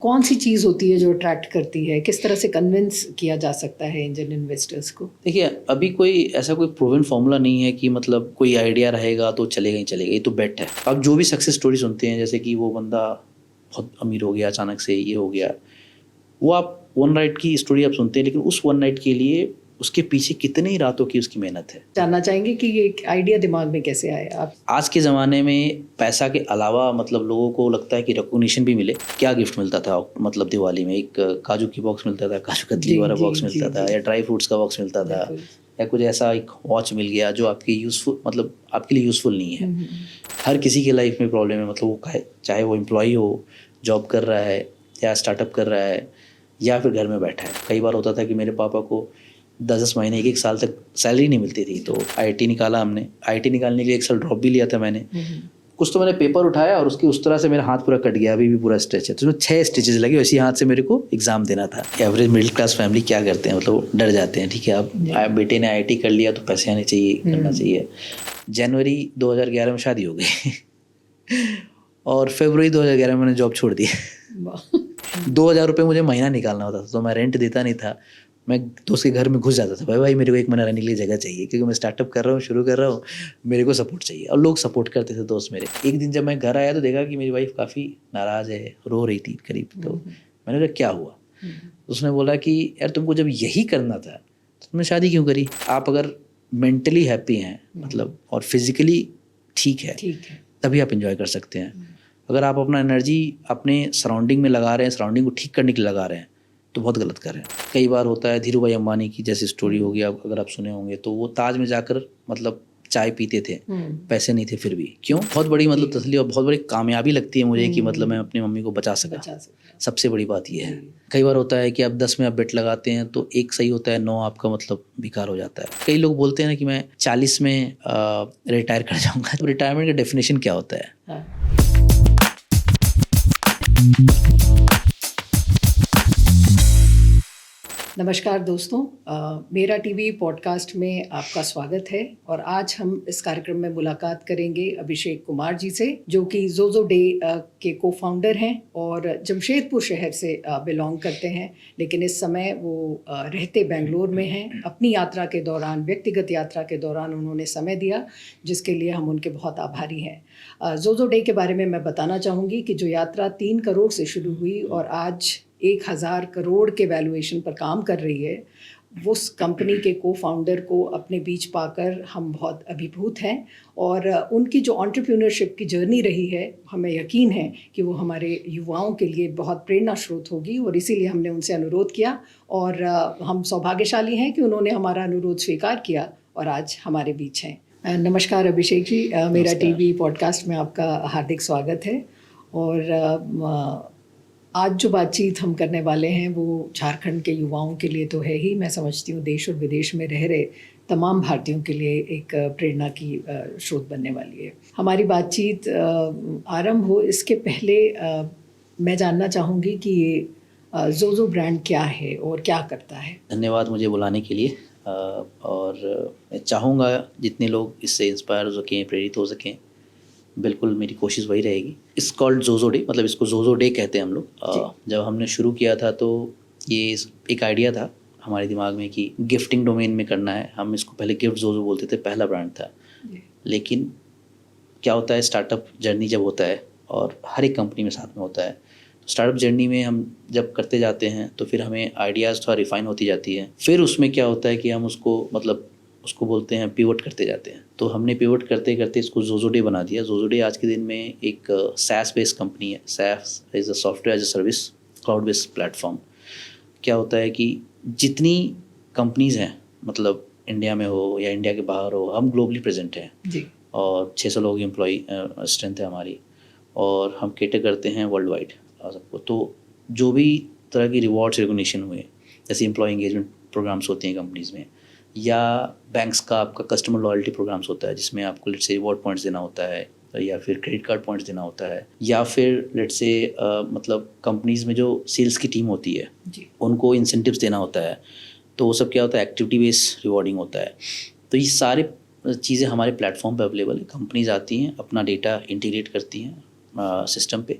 कौन सी चीज़ होती है जो अट्रैक्ट करती है? किस तरह से कन्विंस किया जा सकता है एंजल इन्वेस्टर्स को? देखिए, अभी कोई ऐसा कोई प्रूवन फॉर्मूला नहीं है कि मतलब कोई आइडिया रहेगा तो चलेगा ही चलेगा, ये तो बेट है। आप जो भी सक्सेस स्टोरी सुनते हैं, जैसे कि वो बंदा बहुत अमीर हो गया अचानक से, ये हो गया, वो आप वन नाइट की स्टोरी आप सुनते हैं, लेकिन उस वन नाइट के लिए उसके पीछे कितने ही रातों की उसकी मेहनत है। जानना चाहेंगे कि ये एक आइडिया दिमाग में कैसे आया आप? आज के ज़माने में पैसा के अलावा मतलब लोगों को लगता है कि रिकॉग्निशन भी मिले। क्या गिफ्ट मिलता था मतलब दिवाली में? एक काजू की बॉक्स मिलता था, काजू कतली वाला बॉक्स मिलता था, या ड्राई फ्रूट्स का बॉक्स मिलता था, या कुछ ऐसा एक वॉच मिल गया जो आपकी यूज़फुल मतलब आपके लिए यूज़फुल नहीं है। हर किसी के लाइफ में प्रॉब्लम है, मतलब वो चाहे वो एम्प्लॉई हो, जॉब कर रहा है, या स्टार्टअप कर रहा है, या फिर घर में बैठा है। कई बार होता था कि मेरे पापा को 10-10 महीने, एक साल तक सैलरी नहीं मिलती थी, तो आईआईटी निकाला हमने। आईआईटी निकालने के लिए एक साल ड्रॉप भी लिया था मैंने। कुछ तो मैंने पेपर उठाया और उसकी उस तरह से मेरा हाथ पूरा कट गया, अभी भी पूरा स्ट्रेच है। तो 6 स्टिचेस लगे, उसी हाथ से मेरे को एग्जाम देना था। एवरेज मिडिल क्लास फैमिली क्या करते हैं, मतलब डर जाते हैं। ठीक है, अब बेटे ने आईआईटी कर लिया तो पैसे आने चाहिए, करना चाहिए। जनवरी 2011 में शादी हो गई और फरवरी 2011 में मैंने जॉब छोड़ दी। 2000 रुपये मुझे महीना निकालना होता था, तो मैं रेंट देता नहीं था। मैं दोस्त के घर में घुस जाता था, भाई मेरे को एक महीना रहने के लिए जगह चाहिए, क्योंकि मैं स्टार्टअप कर रहा हूँ, शुरू कर रहा हूँ, मेरे को सपोर्ट चाहिए। और लोग सपोर्ट करते थे, दोस्त मेरे। एक दिन जब मैं घर आया तो देखा कि मेरी वाइफ काफ़ी नाराज़ है, रो रही थी करीब। तो मैंने कहा क्या हुआ? उसने बोला कि यार तुमको जब यही करना था तो तुमने शादी क्यों करी? आप अगर मेंटली हैप्पी हैं मतलब और फिजिकली ठीक है तभी आप इंजॉय कर सकते हैं। अगर आप अपना एनर्जी अपने सराउंडिंग में लगा रहे हैं, सराउंडिंग को ठीक करने के लिए लगा रहे हैं, तो बहुत गलत कर रहे हैं। कई बार होता है, धीरू भाई अंबानी की जैसी स्टोरी होगी, अगर आप सुने होंगे, तो वो ताज में जाकर मतलब चाय पीते थे, पैसे नहीं थे फिर भी। क्यों? बहुत बड़ी मतलब तसल्ली और बहुत बड़ी कामयाबी लगती है मुझे कि मतलब मैं अपनी मम्मी को बचा सका। सबसे बड़ी बात ये है। कई बार होता है कि आप 10 में आप बेट लगाते हैं तो एक सही होता है, 9 आपका मतलब बेकार हो जाता है। कई लोग बोलते हैं ना कि मैं 40 में रिटायर कर जाऊंगा। तो रिटायरमेंट का डेफिनेशन क्या होता है? नमस्कार दोस्तों, मेरा टीवी पॉडकास्ट में आपका स्वागत है। और आज हम इस कार्यक्रम में मुलाकात करेंगे अभिषेक कुमार जी से, जो कि जोजो डे के को फाउंडर हैं और जमशेदपुर शहर से बिलोंग करते हैं, लेकिन इस समय वो रहते बेंगलोर में हैं। अपनी यात्रा के दौरान, व्यक्तिगत यात्रा के दौरान उन्होंने समय दिया, जिसके लिए हम उनके बहुत आभारी हैं। जोजो डे के बारे में मैं बताना चाहूँगी कि जो यात्रा 3 करोड़ से शुरू हुई और आज 1000 करोड़ के वैल्यूएशन पर काम कर रही है, उस कंपनी के को फाउंडर को अपने बीच पाकर हम बहुत अभिभूत हैं। और उनकी जो एंटरप्रेन्योरशिप की जर्नी रही है, हमें यकीन है कि वो हमारे युवाओं के लिए बहुत प्रेरणा स्रोत होगी, और इसीलिए हमने उनसे अनुरोध किया। और हम सौभाग्यशाली हैं कि उन्होंने हमारा अनुरोध स्वीकार किया और आज हमारे बीच हैं। नमस्कार अभिषेक जी, मेरा टीवी पॉडकास्ट में आपका हार्दिक स्वागत है। और आज जो बातचीत हम करने वाले हैं वो झारखंड के युवाओं के लिए तो है ही, मैं समझती हूँ देश और विदेश में रह रहे तमाम भारतीयों के लिए एक प्रेरणा की स्रोत बनने वाली है। हमारी बातचीत आरंभ हो इसके पहले मैं जानना चाहूँगी कि ये जोजो ब्रांड क्या है और क्या करता है। धन्यवाद मुझे बुलाने के लिए। और मैं चाहूँगा जितने लोग इससे इंस्पायर हो सकें, प्रेरित हो सकें, बिल्कुल मेरी कोशिश वही रहेगी। इट्स कॉल्ड जोजो डे, मतलब इसको जोजो डे कहते हैं हम लोग। जब हमने शुरू किया था तो ये एक आइडिया था हमारे दिमाग में कि गिफ्टिंग डोमेन में करना है। हम इसको पहले गिफ्ट जोजो बोलते थे, पहला ब्रांड था। लेकिन क्या होता है, स्टार्टअप जर्नी जब होता है, और हर एक कंपनी में साथ में होता है, तो स्टार्टअप जर्नी में हम जब करते जाते हैं तो फिर हमें आइडियाज़ थोड़ा रिफाइन होती जाती है। फिर उसमें क्या होता है कि हम उसको बोलते हैं पिवट करते जाते हैं। तो हमने पिवट करते करते इसको जोजो डे बना दिया। जोजो डे आज के दिन में एक SaaS बेस्ड कंपनी है। SaaS is a software as a service cloud based platform. क्या होता है कि जितनी कंपनीज़ हैं, मतलब इंडिया में हो या इंडिया के बाहर हो, हम ग्लोबली प्रेजेंट हैं जी। और 600 लोग एम्प्लॉई स्ट्रेंथ है हमारी, और हम कैटर करते हैं वर्ल्ड वाइड सबको। तो जो भी तरह की रिवॉर्ड्स रिकॉग्निशन हुए, जैसे एम्प्लॉय एंगेजमेंट प्रोग्राम्स होते हैं कंपनीज़ में, या बैंक्स का आपका कस्टमर लॉयल्टी प्रोग्राम्स होता है जिसमें आपको लेट्स से रिवॉर्ड पॉइंट्स देना होता है, या फिर क्रेडिट कार्ड पॉइंट्स देना होता है, या फिर लेट्स से मतलब कंपनीज़ में जो सेल्स की टीम होती है जी, उनको इंसेंटिव्स देना होता है। तो वो सब क्या होता है, एक्टिविटी बेस्ड रिवॉर्डिंग होता है। तो ये सारे चीज़ें हमारे प्लेटफॉर्म पे अवेलेबल है। कंपनीज आती हैं, अपना डेटा इंटीग्रेट करती हैं सिस्टम पे,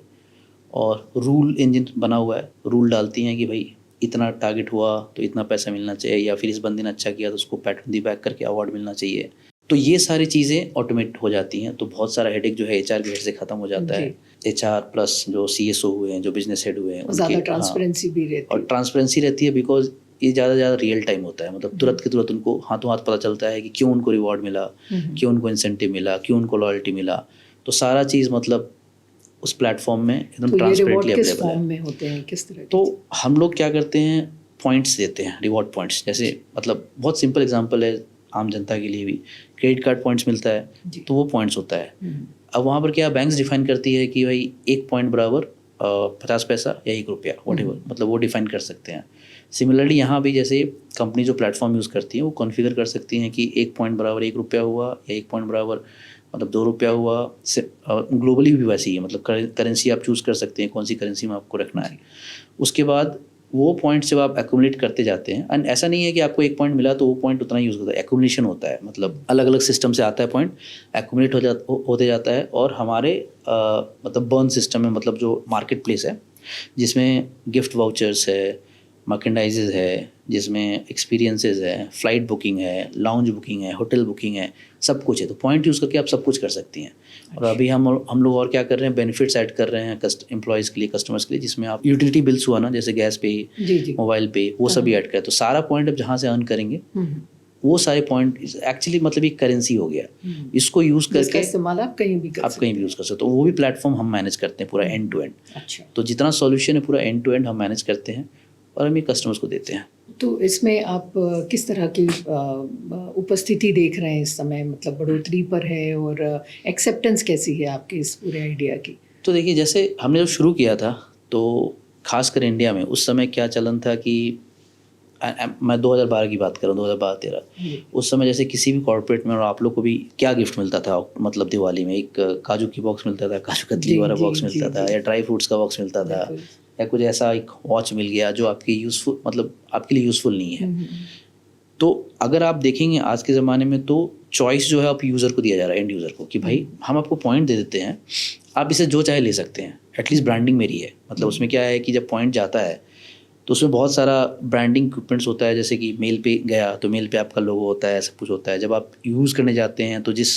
और रूल इंजन बना हुआ है, रूल डालती हैं कि भाई इतना टारगेट हुआ तो इतना पैसा मिलना चाहिए, या फिर इस बंदे ने अच्छा किया तो उसको पैट ऑन द बैक करके अवार्ड मिलना चाहिए। तो ये सारी चीज़ें ऑटोमेट हो जाती हैं, तो बहुत सारा हेडेक जो है एचआर के हेड से ख़त्म हो जाता है। एचआर प्लस जो सीएसओ हुए हैं, जो बिजनेस हेड हुए हैं, ज़्यादा ट्रांसपेरेंसी भी रहती है, और ट्रांसपेरेंसी रहती है बिकॉज ये ज़्यादा रियल टाइम होता है, मतलब तुरंत के तुरंत उनको हाथों हाथ पता चलता है कि क्यों उनको रिवॉर्ड मिला, क्यों उनको इंसेंटिव मिला, क्यों उनको लॉयल्टी मिला। तो सारा चीज़ मतलब उस प्लेटफॉर्म में एकदम ट्रांसपेरेंटली अवेलेबल है। में होते हैं किस तरह? तो हम लोग क्या करते हैं, पॉइंट्स देते हैं, रिवॉर्ड पॉइंट्स। जैसे मतलब बहुत सिंपल एग्जांपल है आम जनता के लिए भी, क्रेडिट कार्ड पॉइंट्स मिलता है तो वो पॉइंट्स होता है। अब वहाँ पर क्या बैंक्स डिफाइन करती है कि भाई 1 पॉइंट बराबर 50 पैसा या 1 रुपया, व्हाटएवर, मतलब वो डिफाइन कर सकते हैं। सिमिलरली यहाँ भी जैसे कंपनी जो प्लेटफॉर्म यूज़ करती है वो कॉन्फ़िगर कर सकती हैं कि 1 पॉइंट बराबर 1 रुपया हुआ या 1 पॉइंट बराबर मतलब 2 रुपया हुआ। ग्लोबली भी वैसे ही है, मतलब करेंसी आप चूज़ कर सकते हैं कौन सी करेंसी में आपको रखना है। उसके बाद वो पॉइंट जब आप एक्यूमुलेट करते जाते हैं, एंड ऐसा नहीं है कि आपको 1 पॉइंट मिला तो वो पॉइंट उतना यूज़ होता है, एक्यूमुलेशन होता है, मतलब अलग अलग सिस्टम से आता है पॉइंट, एक्यूमुलेट होते जाता है। और हमारे मतलब बर्न सिस्टम में, मतलब जो मार्केट प्लेस है जिसमें गिफ्ट वाउचर्स है, मर्केंडाइजेज है, जिसमें एक्सपीरियंसेस है, फ़्लाइट बुकिंग है, लाउंज बुकिंग है, होटल बुकिंग है, सब कुछ है। तो पॉइंट यूज़ करके आप सब कुछ कर सकती हैं। और अभी हम लोग और क्या कर रहे हैं, बेनिफिट्स ऐड कर रहे हैं एम्प्लॉयज़ के लिए, कस्टमर्स के लिए, जिसमें आप यूटिलिटी बिल्स हुआ ना, जैसे गैस पे, मोबाइल पे, वो सभी ऐड करें। तो सारा पॉइंट अब जहाँ से अर्न करेंगे वो सारे पॉइंट एक्चुअली मतलब एक करेंसी हो गया। इसको यूज़ करके इस्तेमाल आप कहीं भी यूज़ कर सकते हो। तो वो भी प्लेटफॉर्म हम मैनेज करते हैं पूरा एंड टू एंड। तो जितना सॉल्यूशन है पूरा एंड टू एंड हम मैनेज करते हैं और हम ये कस्टमर्स को देते हैं। तो इसमें आप किस तरह की उपस्थिति देख रहे हैं इस समय, मतलब बढ़ोतरी पर है, और एक्सेप्टेंस कैसी है आपके इस पूरे आइडिया की? तो देखिए, जैसे हमने जब शुरू किया था तो खासकर इंडिया में उस समय क्या चलन था कि मैं 2012 की बात कर रहा हूँ, 2012-13, उस समय जैसे किसी भी कॉर्पोरेट में, और आप लोग को भी क्या गिफ्ट मिलता था, मतलब दिवाली में एक काजू की बॉक्स मिलता था, काजू कतली वाला बॉक्स मिलता था, या ड्राई फ्रूट्स का बॉक्स मिलता था, या कुछ ऐसा एक वॉच मिल गया जो आपकी यूज़फुल, मतलब आपके लिए यूज़फुल नहीं है। तो अगर आप देखेंगे आज के ज़माने में तो चॉइस जो है आप यूज़र को दिया जा रहा है, एंड यूज़र को, कि भाई हम आपको पॉइंट दे देते हैं, आप इसे जो चाहे ले सकते हैं। एटलीस्ट ब्रांडिंग मेरी है, मतलब उसमें क्या है कि जब पॉइंट जाता है तो उसमें बहुत सारा ब्रांडिंग इक्विपमेंट्स होता है, जैसे कि मेल पे गया तो मेल पे आपका लोगो होता है, सब कुछ होता है। जब आप यूज़ करने जाते हैं तो जिस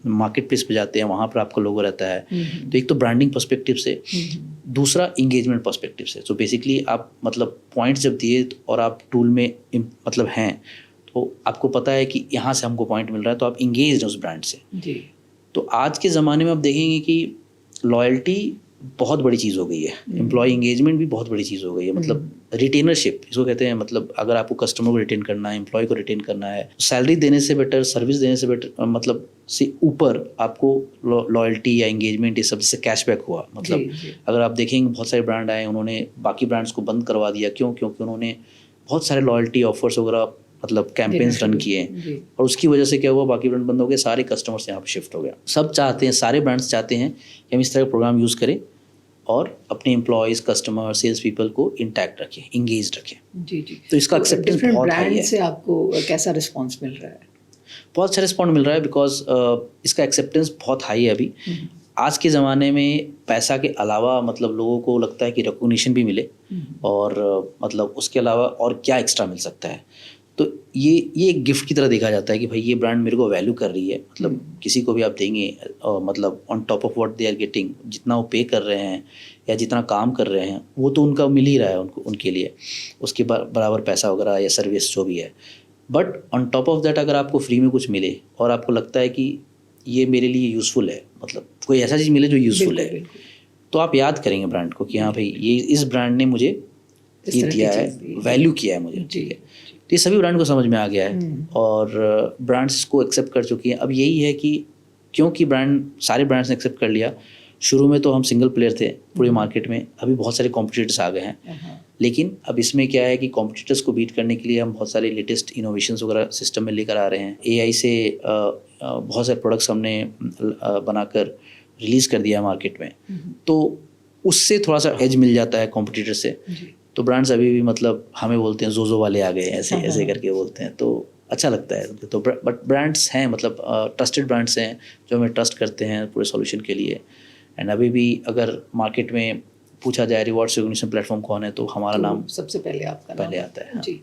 मार्केट प्लेस पे जाते हैं वहाँ पर आपका लोगो रहता है। तो एक तो ब्रांडिंग पर्सपेक्टिव से, दूसरा इंगेजमेंट पर्सपेक्टिव से। तो बेसिकली आप मतलब पॉइंट्स जब दिए और आप टूल में मतलब हैं, तो आपको पता है कि यहाँ से हमको पॉइंट मिल रहा है, तो आप इंगेज हैं उस ब्रांड से। तो आज के ज़माने में आप देखेंगे कि लॉयल्टी बहुत बड़ी चीज़ हो गई है, एम्प्लॉय एंगेजमेंट भी बहुत बड़ी चीज़ हो गई है, मतलब रिटेनरशिप इसको कहते हैं। मतलब अगर आपको कस्टमर को रिटेन करना है, एम्प्लॉय को रिटेन करना है, सैलरी देने से बेटर, सर्विस देने से बेटर, मतलब से ऊपर आपको लॉयल्टी या एंगेजमेंट, ये सब जैसे कैशबैक हुआ। मतलब अगर आप देखेंगे बहुत सारे ब्रांड आए, उन्होंने बाकी ब्रांड्स को बंद करवा दिया। क्यों? क्योंकि उन्होंने बहुत सारे लॉयल्टी ऑफर्स वगैरह मतलब कैंपेन्स रन किए, और उसकी वजह से क्या हुआ, बाकी ब्रांड बंद हो गए, सारे कस्टमर्स यहाँ पर शिफ्ट हो गया। सब चाहते हैं, सारे ब्रांड्स चाहते हैं कि हम इस तरह का प्रोग्राम यूज़ करें और अपने एम्प्लॉयज़, कस्टमर, सेल्स पीपल को इंटैक्ट रखें, इंगेज रखें। तो इसका एक्सेप्टेंस बहुत हाई है। से आपको कैसा रिस्पॉन्स मिल रहा है? बहुत अच्छा रिस्पॉन्स मिल रहा है, बिकॉज इसका एक्सेप्टेंस बहुत हाई है अभी। आज के ज़माने में पैसा के अलावा मतलब लोगों को लगता है कि रिकॉग्निशन भी मिले, और मतलब उसके अलावा और क्या एक्स्ट्रा मिल सकता है। तो ये एक गिफ्ट की तरह देखा जाता है कि भाई ये ब्रांड मेरे को वैल्यू कर रही है। मतलब किसी को भी आप देंगे, मतलब on top of what they are getting, जितना वो पे कर रहे हैं या जितना काम कर रहे हैं वो तो उनका मिल ही रहा है उनके लिए, उसके बराबर पैसा वगैरह या सर्विस जो भी है। But on top of that अगर आपको फ्री में कुछ मिले और आपको लगता है कि ये मेरे लिए यूज़फुल है, मतलब कोई ऐसा चीज़ मिले जो यूज़फुल है, तो आप याद करेंगे ब्रांड को कि हाँ भाई ये इस ब्रांड ने मुझे ये दिया है, वैल्यू किया है मुझे। ठीक है, तो ये सभी ब्रांड को समझ में आ गया है और ब्रांड्स इसको एक्सेप्ट कर चुकी हैं। अब यही है कि क्योंकि सारे ब्रांड्स ने एक्सेप्ट कर लिया, शुरू में तो हम सिंगल प्लेयर थे पूरे मार्केट में, अभी बहुत सारे कॉम्पिटिटर्स आ गए हैं। लेकिन अब इसमें क्या है कि कॉम्पिटिटर्स को बीट करने के लिए हम बहुत सारे लेटेस्ट इनोवेशंस वगैरह सिस्टम में लेकर आ रहे हैं। एआई से बहुत सारे प्रोडक्ट्स हमने बनाकर रिलीज़ कर दिया है मार्केट में, तो उससे थोड़ा सा एज मिल जाता है कॉम्पिटिटर से। तो ब्रांड्स अभी भी मतलब हमें बोलते हैं जोजो वाले आ गए, ऐसे करके बोलते हैं, तो अच्छा लगता है। तो बट ब्रांड्स हैं, मतलब ट्रस्टेड ब्रांड्स हैं जो हमें ट्रस्ट करते हैं पूरे सॉल्यूशन के लिए। एंड अभी भी अगर मार्केट में पूछा जाए रिवॉर्ड्स रिकॉग्निशन प्लेटफॉर्म कौन है तो हमारा तो नाम सबसे पहले आपका पहले नाम आता है। हाँ। जी।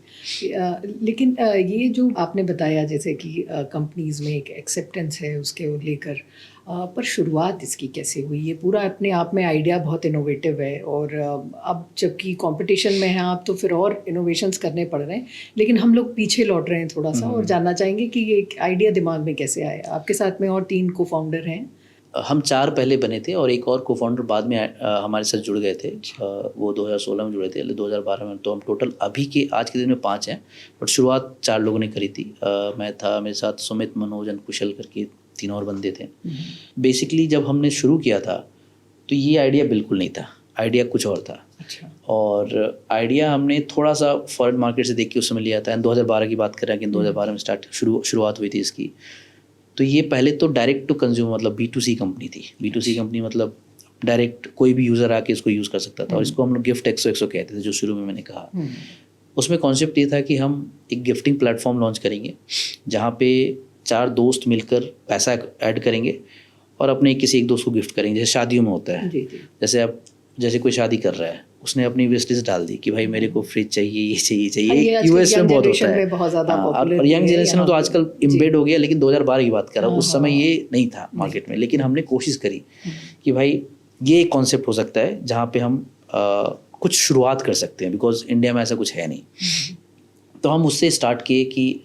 लेकिन ये जो आपने बताया जैसे कि कंपनीज में एक एक्सेप्टेंस है उसके लेकर, पर शुरुआत इसकी कैसे हुई? ये पूरा अपने आप में आइडिया बहुत इनोवेटिव है, और अब जबकि कंपटीशन में हैं आप तो फिर और इनोवेशंस करने पड़ रहे हैं, लेकिन हम लोग पीछे लौट रहे हैं थोड़ा सा और जानना चाहेंगे कि ये आइडिया दिमाग में कैसे आया? आपके साथ में और 3 को फाउंडर हैं। हम 4 पहले बने थे और एक और को फाउंडर बाद में हमारे साथ जुड़ गए थे। वो 2016 में जुड़े थे, 2012 में। तो हम टोटल अभी के आज के दिन में 5 हैं, बट शुरुआत 4 लोगों ने करी थी। मैं था, मेरे साथ सुमित, मनोज और कुशल करके 3 और बंदे थे। बेसिकली जब हमने शुरू किया था तो ये आइडिया बिल्कुल नहीं था, आइडिया कुछ और था। अच्छा। और आइडिया हमने थोड़ा सा फॉरेन मार्केट से देख के उस समय लिया था। 2012 की बात कर रहे हैं कि 2012 में शुरुआत हुई थी इसकी। तो ये पहले तो डायरेक्ट टू कंज्यूमर मतलब B2C कंपनी थी। B2C कंपनी मतलब डायरेक्ट कोई भी यूज़र आके इसको यूज़ कर सकता था, और इसको हम लोग गिफ्ट एक्सो कहते थे, जो शुरू में मैंने कहा। उसमें कॉन्सेप्ट ये था कि हम एक गिफ्टिंग प्लेटफॉर्म लॉन्च करेंगे जहाँ पे 4 दोस्त मिलकर पैसा ऐड करेंगे और अपने किसी एक दोस्त को गिफ्ट करेंगे, जैसे शादियों में होता है। जैसे कोई शादी कर रहा है, उसने अपनी विश लिस्ट डाल दी कि भाई मेरे को फ्रिज चाहिए, ये चाहिए। यूएस में बहुत होता है, और यंग जनरेशन में तो आजकल इम्बेड हो गया, लेकिन 2012 की बात कर रहा हूँ, उस समय ये नहीं था मार्केट में। लेकिन हमने कोशिश करी कि भाई ये एक कॉन्सेप्ट हो सकता है जहाँ पे हम कुछ शुरुआत कर सकते हैं, बिकॉज इंडिया में ऐसा कुछ है नहीं। तो हम उससे स्टार्ट किए कि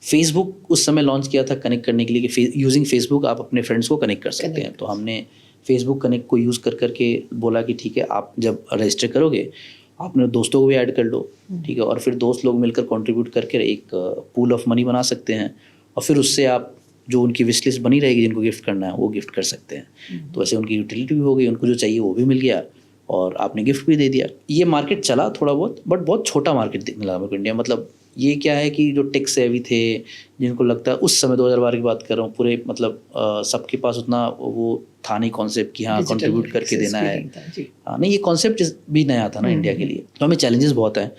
फेसबुक उस समय लॉन्च किया था कनेक्ट करने के लिए कि यूजिंग फेसबुक आप अपने फ्रेंड्स को कनेक्ट कर सकते हैं। तो हमने फेसबुक कनेक्ट को यूज़ कर करके बोला कि ठीक है, आप जब रजिस्टर करोगे अपने दोस्तों को भी ऐड कर लो, ठीक है, और फिर दोस्त लोग मिलकर कंट्रीब्यूट करके एक पूल ऑफ मनी बना सकते हैं, और फिर उससे आप जो उनकी विश लिस्ट बनी रहेगी जिनको गिफ्ट करना है वो गिफ्ट कर सकते हैं। तो ऐसे उनकी यूटिलिटी भी हो गई, उनको जो चाहिए वो भी मिल गया और आपने गिफ्ट भी दे दिया। ये मार्केट चला थोड़ा बहुत, बट बहुत छोटा मार्केट दिखने लगा मेरे को इंडिया। मतलब ये क्या है कि जो टेक सेवी थे, जिनको लगता है उस समय 2012 की बात कर रहा हूँ, पूरे मतलब सबके पास उतना वो था नहीं कॉन्सेप्ट कि हाँ कंट्रीब्यूट करके देना है। हाँ नहीं, ये कॉन्सेप्ट भी नया था ना इंडिया के लिए, तो हमें चैलेंजेस बहुत हैं।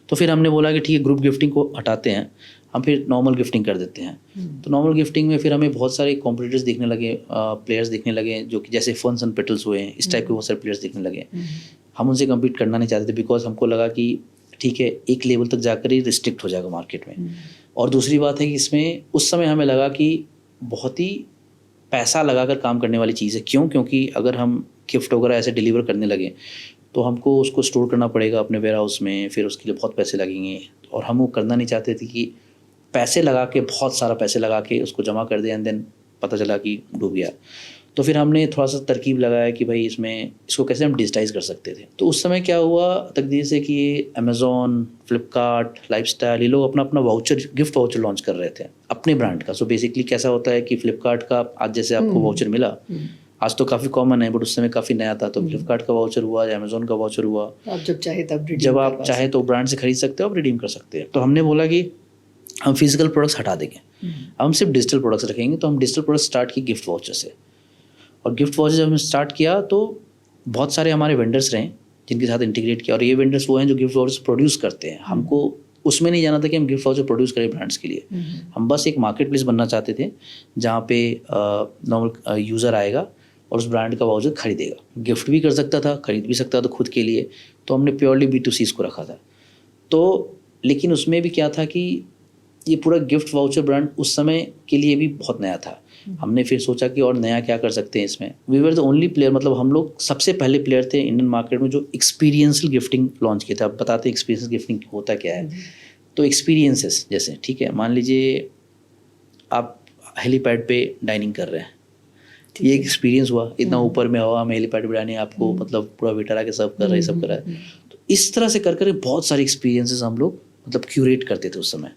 तो फिर हमने बोला कि ठीक है, ग्रुप गिफ्टिंग को हटाते हैं, हम फिर नॉर्मल गिफ्टिंग कर देते हैं। तो नॉर्मल गिफ्टिंग में फिर हमें बहुत सारे कॉम्पिटिटर्स दिखने लगे, प्लेयर्स दिखने लगे, जो कि जैसे फन्स एंड पेटल्स हुए हैं, इस टाइप के बहुत सारे प्लेयर्स दिखने लगे। हम उनसे कम्पीट करना नहीं चाहते थे, बिकॉज हमको लगा कि ठीक है, एक लेवल तक जाकर ही रिस्ट्रिक्ट हो जाएगा मार्केट में। और दूसरी बात है कि इसमें उस समय हमें लगा कि बहुत ही पैसा लगाकर काम करने वाली चीज़ है। क्योंकि अगर हम गिफ्ट वगैरह ऐसे डिलीवर करने लगे तो हमको उसको स्टोर करना पड़ेगा अपने वेयर हाउस में, फिर उसके लिए बहुत पैसे लगेंगे, और हम वो करना नहीं चाहते थे कि पैसे लगा के, बहुत सारा पैसे लगा के उसको जमा कर दिया एंड देन पता चला कि डूब गया। तो फिर हमने थोड़ा सा तरकीब लगाया कि भाई इसको कैसे हम डिजिटाइज कर सकते थे। तो उस समय क्या हुआ तकदीर से कि अमेज़ॉन, फ्लिपकार्ट, लाइफस्टाइल, ये लोग अपना गिफ्ट वाउचर लॉन्च कर रहे थे अपने ब्रांड का। सो बेसिकली कैसा होता है कि फ्लिपकार्ट का आज जैसे आपको वाउचर मिला, आज तो काफ़ी कॉमन है, बट उस समय काफ़ी नया था। तो फ्लिपकार्ट का वाउचर हुआ या अमेज़ॉन का वाउचर हुआ, आप जब आप चाहे तो ब्रांड से खरीद सकते हो, आप रिडीम कर सकते हैं। तो हमने बोला कि हम फिजिकल प्रोडक्ट्स हटा देंगे, हम सिर्फ डिजिटल प्रोडक्ट्स रखेंगे। तो हम डिजिटल प्रोडक्ट्स स्टार्ट किए गिफ्ट वाउचर से। और गिफ्ट वाउचर जब हमने स्टार्ट किया तो बहुत सारे हमारे वेंडर्स रहे जिनके साथ इंटीग्रेट किया, और ये वेंडर्स वो हैं जो गिफ्ट वाउचर्स प्रोड्यूस करते हैं। हमको उसमें नहीं जाना था कि हम गिफ्ट वाउचर प्रोड्यूस करें ब्रांड्स के लिए। हम बस एक मार्केट प्लेस बनना चाहते थे जहाँ पे नॉर्मल यूज़र आएगा और उस ब्रांड का वाउचर खरीदेगा, गिफ्ट भी कर सकता था, खरीद भी सकता था खुद के लिए। तो हमने प्योरली B2C को रखा था। तो लेकिन उसमें भी क्या था कि ये पूरा गिफ्ट वाउचर ब्रांड उस समय के लिए भी बहुत नया था। हमने फिर सोचा कि और नया क्या कर सकते हैं इसमें। We were the only player, मतलब हम लोग सबसे पहले प्लेयर थे इंडियन मार्केट में जो एक्सपीरियंशियल गिफ्टिंग लॉन्च किया था। अब बताते हैं एक्सपीरियंशियल गिफ्टिंग होता क्या है। तो एक्सपीरियंसेस जैसे, ठीक है, मान लीजिए आप हेलीपैड पे डाइनिंग कर रहे हैं, ये एक्सपीरियंस हुआ, इतना ऊपर में हवा में हेलीपैड पे डाइनिंग, आपको मतलब पूरा वेटर आके सर्व कर रहा है, सब कर रहा है। तो इस तरह से कर बहुत सारे एक्सपीरियंसेस हम लोग मतलब क्यूरेट करते थे उस समय।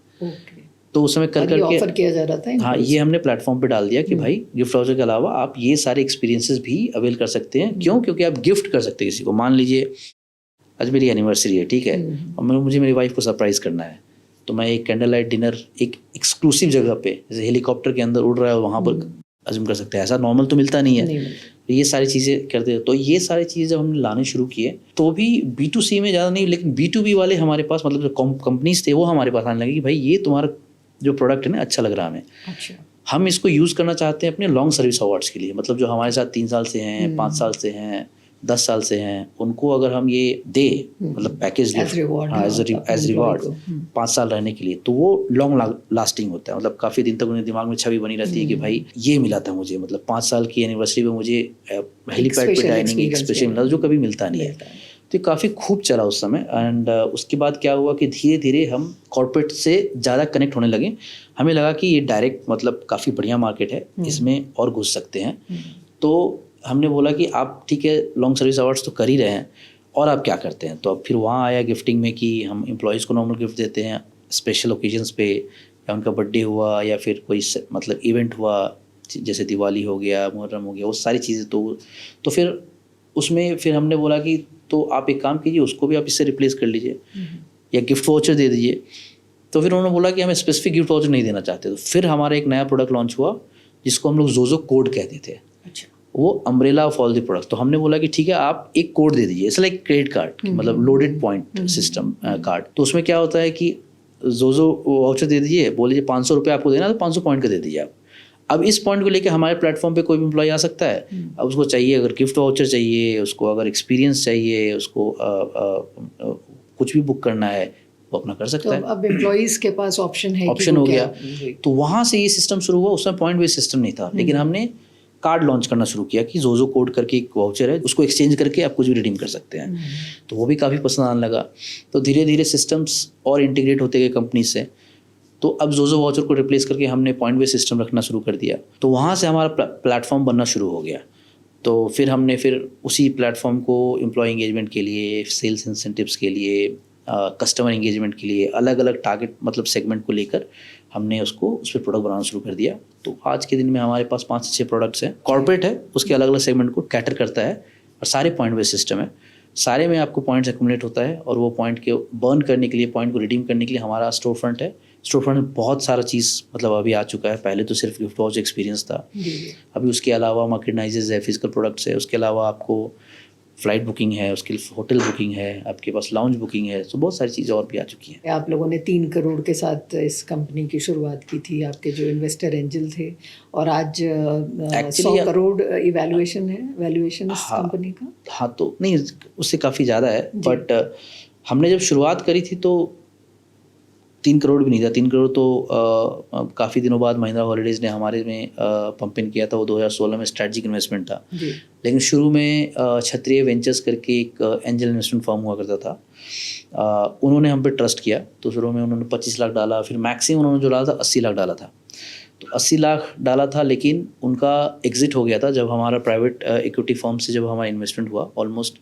तो उस समय कर ऑफर किया जा रहा था। हाँ, ये हमने प्लेटफॉर्म पे डाल दिया कि भाई गिफ्ट वाउचर के अलावा आप ये सारे एक्सपीरियंसेस भी अवेल कर सकते हैं। क्योंकि आप गिफ्ट कर सकते हैं किसी को। मान लीजिए आज मेरी एनिवर्सरी है, ठीक है, और मुझे मेरी वाइफ को सरप्राइज करना है, तो मैं एक कैंडल लाइट डिनर एक एक्सक्लूसिव जगह पे, जैसे हेलीकॉप्टर के अंदर उड़ रहा है, वहाँ पर अज्यूम कर सकते हैं। ऐसा नॉर्मल तो मिलता नहीं है। तो ये सारी चीज़ें करते हैं। तो ये सारी चीज़ें जब हमने लाने शुरू किए तो भी B2C में ज़्यादा नहीं, लेकिन B2B वाले हमारे पास, मतलब जो कंपनीज थे वो हमारे पास आने लगे कि भाई ये तुम्हारा जो प्रोडक्ट है ना अच्छा लग रहा है हमें, अच्छा, हम इसको यूज़ करना चाहते हैं अपने लॉन्ग सर्विस अवार्ड्स के लिए। मतलब जो हमारे साथ 3 साल से हैं, 5 साल से हैं, 10 साल से हैं, उनको अगर हम ये दे मतलब package As reward, as employee reward को, 5 साल रहने के लिए, तो वो लॉन्ग लास्टिंग होता है। मतलब काफ़ी दिन तक उन्हें दिमाग में छवि बनी रहती है कि भाई ये मिला था मुझे, मतलब 5 साल की एनिवर्सरी में मुझे हेलीपैड पे डाइनिंग एक स्पेशल मिला जो कभी मिलता नहीं है। तो काफ़ी खूब चला उस समय। एंड उसके बाद क्या हुआ कि धीरे धीरे हम कॉर्पोरेट से ज़्यादा कनेक्ट होने लगे। हमें लगा कि ये डायरेक्ट मतलब काफ़ी बढ़िया मार्केट है, इसमें और घुस सकते हैं। तो हमने बोला कि आप ठीक है लॉन्ग सर्विस अवार्ड्स तो कर ही रहे हैं, और आप क्या करते हैं। तो अब फिर वहाँ आया गिफ्टिंग में कि हम एम्प्लॉयज़ को नॉर्मल गिफ्ट देते हैं स्पेशल ओकेजन्स पे, या उनका बर्थडे हुआ या फिर कोई मतलब इवेंट हुआ, जैसे दिवाली हो गया, मुहर्रम हो गया, वो सारी चीज़ें। तो फिर उसमें फिर हमने बोला कि तो आप एक काम कीजिए, उसको भी आप इससे रिप्लेस कर लीजिए या गिफ्ट वाउचर दे दीजिए। तो फिर उन्होंने बोला कि हमें स्पेसिफिक गिफ्ट वाउचर नहीं देना चाहते। तो फिर हमारा एक नया प्रोडक्ट लॉन्च हुआ जिसको हम लोग जोजो कोड कहते थे। अच्छा, वो umbrella of all the product. तो हमने बोला कि ठीक है आप एक कोड दे दीजिए, इट्स लाइक क्रेडिट कार्ड, मतलब लोडेड पॉइंट सिस्टम कार्ड। तो उसमें क्या होता है कि जोजो वाउचर दे दीजिए, बोलिए 500 रुपये आपको देना, तो 500 पॉइंट का दे दीजिए आप। अब इस पॉइंट को लेके हमारे प्लेटफॉर्म पे कोई भी एम्प्लॉय आ सकता है। अब उसको चाहिए अगर गिफ्ट वाउचर चाहिए, उसको अगर एक्सपीरियंस चाहिए, उसको कुछ भी बुक करना है वो अपना कर सकता तो है। अब एम्प्लॉइज के पास ऑप्शन है कि ऑप्शन वो हो क्या- गया। तो वहाँ से ये सिस्टम शुरू हुआ। उसमें पॉइंट बेस्ड सिस्टम नहीं था, लेकिन हमने कार्ड लॉन्च करना शुरू किया कि जोजो कोड करके एक वाउचर है, उसको एक्सचेंज करके आप कुछ भी रिडीम कर सकते हैं। तो वो भी काफ़ी पसंद आने लगा। तो धीरे धीरे सिस्टम्स और इंटीग्रेट होते गए कंपनी से। तो अब जोजो वाउचर को रिप्लेस करके हमने पॉइंट बेस्ड सिस्टम रखना शुरू कर दिया। तो वहाँ से हमारा प्लेटफॉर्म बनना शुरू हो गया। तो फिर हमने फिर उसी प्लेटफॉर्म को एम्प्लॉय एंगेजमेंट के लिए, सेल्स इंसेंटिव्स के लिए, कस्टमर एंगेजमेंट के लिए, अलग अलग टारगेट मतलब सेगमेंट को लेकर हमने उसको उस पर प्रोडक्ट बनाना शुरू कर दिया। तो आज के दिन में हमारे पास 5 से 6 प्रोडक्ट्स हैं। कॉर्पोरेट है, उसके अलग अलग सेगमेंट को कैटर करता है, और सारे पॉइंट बेस्ड सिस्टम है। सारे में आपको पॉइंट्स एक्यूमुलेट होता है, और वो पॉइंट के बर्न करने के लिए, पॉइंट को रिडीम करने के लिए हमारा स्टोर फ्रंट है। स्टोर फ्रंट में बहुत सारा चीज़ मतलब अभी आ चुका है। पहले तो सिर्फ गिफ्ट वाउचर एक्सपीरियंस था, अभी उसके अलावा मर्केंडाइजेज है, फिजिकल प्रोडक्ट्स है, उसके अलावा आपको फ्लाइट बुकिंग है, उसके होटल बुकिंग है, आपके पास लाउंज बुकिंग है। तो बहुत सारी चीज़ें और भी आ चुकी हैं। आप लोगों ने 3 करोड़ के साथ इस कंपनी की शुरुआत की थी, आपके जो इन्वेस्टर एंजल थे, और आज 100 करोड़ इवैल्यूएशन है, वैल्यूएशन इस कंपनी का। हाँ, तो नहीं, उससे काफ़ी ज़्यादा है। बट हमने जब शुरुआत करी थी तो 3 करोड़ भी नहीं था। 3 करोड़ तो काफ़ी दिनों बाद महिंद्रा हॉलीडेज़ ने हमारे में पंप इन किया था। वो 2016 में स्ट्रेटजिक इन्वेस्टमेंट था। लेकिन शुरू में क्षत्रिय वेंचर्स करके एक एंजल इन्वेस्टमेंट फर्म हुआ करता था, उन्होंने हम पे ट्रस्ट किया। तो शुरू में उन्होंने 25 लाख डाला, फिर मैक्सिमम उन्होंने जो डाला था 80 लाख डाला था। तो 80 लाख डाला था, लेकिन उनका एग्जिट हो गया था जब हमारा प्राइवेट इक्विटी फर्म से जब हमारा इन्वेस्टमेंट हुआ। ऑलमोस्ट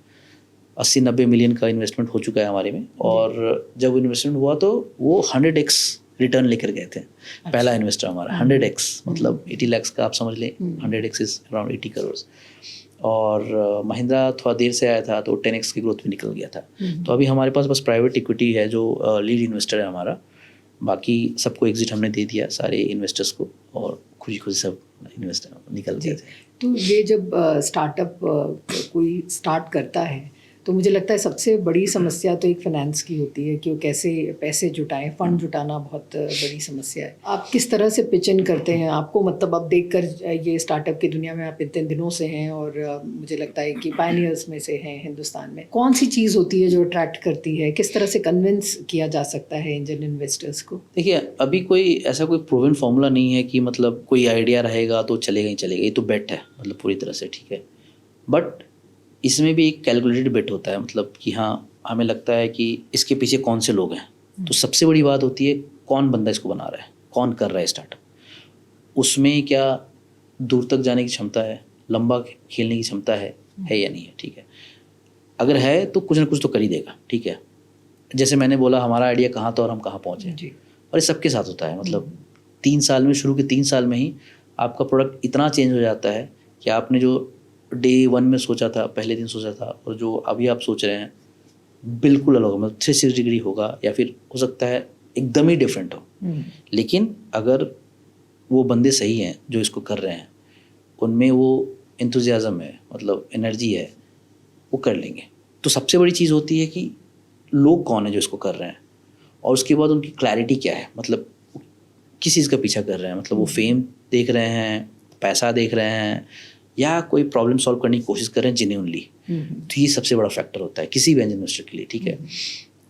80-90 मिलियन का इन्वेस्टमेंट हो चुका है हमारे में। और जब इन्वेस्टमेंट हुआ तो वो 100x रिटर्न लेकर गए थे। पहला इन्वेस्टर हमारा 100x, मतलब 80 लाख का आप समझ लें, 100x इज अराउंड 80 करोड़। और महिंद्रा थोड़ा देर से आया था तो 10x की ग्रोथ भी निकल गया था। तो अभी हमारे पास बस प्राइवेट इक्विटी है जो लीड इन्वेस्टर है हमारा। बाकी सबको एग्जिट हमने दे दिया, सारे इन्वेस्टर्स को, और खुशी खुशी सब इन्वेस्टर निकल गए थे। तो ये जब स्टार्टअप कोई स्टार्ट करता है तो मुझे लगता है सबसे बड़ी समस्या तो एक फाइनेंस की होती है कि वो कैसे पैसे जुटाएं। फंड जुटाना बहुत बड़ी समस्या है। आप किस तरह से पिच इन करते हैं? आपको मतलब अब देखकर ये स्टार्टअप की दुनिया में आप इतने दिनों से हैं, और मुझे लगता है कि पायनियर्स में से हैं हिंदुस्तान में। कौन सी चीज़ होती है जो अट्रैक्ट करती है? किस तरह से कन्विंस किया जा सकता है एंजल इन्वेस्टर्स को? देखिए, अभी कोई ऐसा कोई प्रूवन फॉर्मूला नहीं है कि मतलब कोई आइडिया रहेगा तो चलेगा ही चलेगा। ये तो बेट है, मतलब पूरी तरह से, ठीक है। बट इसमें भी एक कैलकुलेटेड बेट होता है, मतलब कि हाँ, हमें लगता है कि इसके पीछे कौन से लोग हैं। तो सबसे बड़ी बात होती है कौन बंदा इसको बना रहा है, कौन कर रहा है स्टार्टअप, उसमें क्या दूर तक जाने की क्षमता है, लंबा खेलने की क्षमता है या नहीं है, ठीक है। अगर है तो कुछ ना कुछ तो कर ही देगा, ठीक है। जैसे मैंने बोला हमारा आइडिया कहाँ था और हम कहाँ पहुँचे, और ये सबके साथ होता है। मतलब 3 साल में, शुरू के 3 साल में ही आपका प्रोडक्ट इतना चेंज हो जाता है कि आपने जो डे 1 में सोचा था, पहले दिन सोचा था, और जो अभी आप सोच रहे हैं बिल्कुल अलग होगा, मतलब 360 डिग्री होगा, या फिर हो सकता है एकदम ही डिफरेंट हो। लेकिन अगर वो बंदे सही हैं जो इसको कर रहे हैं, उनमें वो एंथुजियाज्म है, मतलब एनर्जी है, वो कर लेंगे। तो सबसे बड़ी चीज़ होती है कि लोग कौन है जो इसको कर रहे हैं, और उसके बाद उनकी क्लैरिटी क्या है, मतलब किस चीज़ का पीछा कर रहे हैं। मतलब वो फेम देख रहे हैं, पैसा देख रहे हैं, या कोई प्रॉब्लम सॉल्व करने की कोशिश कर रहे हैं जेन्युइनली, तो ये सबसे बड़ा फैक्टर होता है किसी भी एंजल इन्वेस्टर के लिए, ठीक है।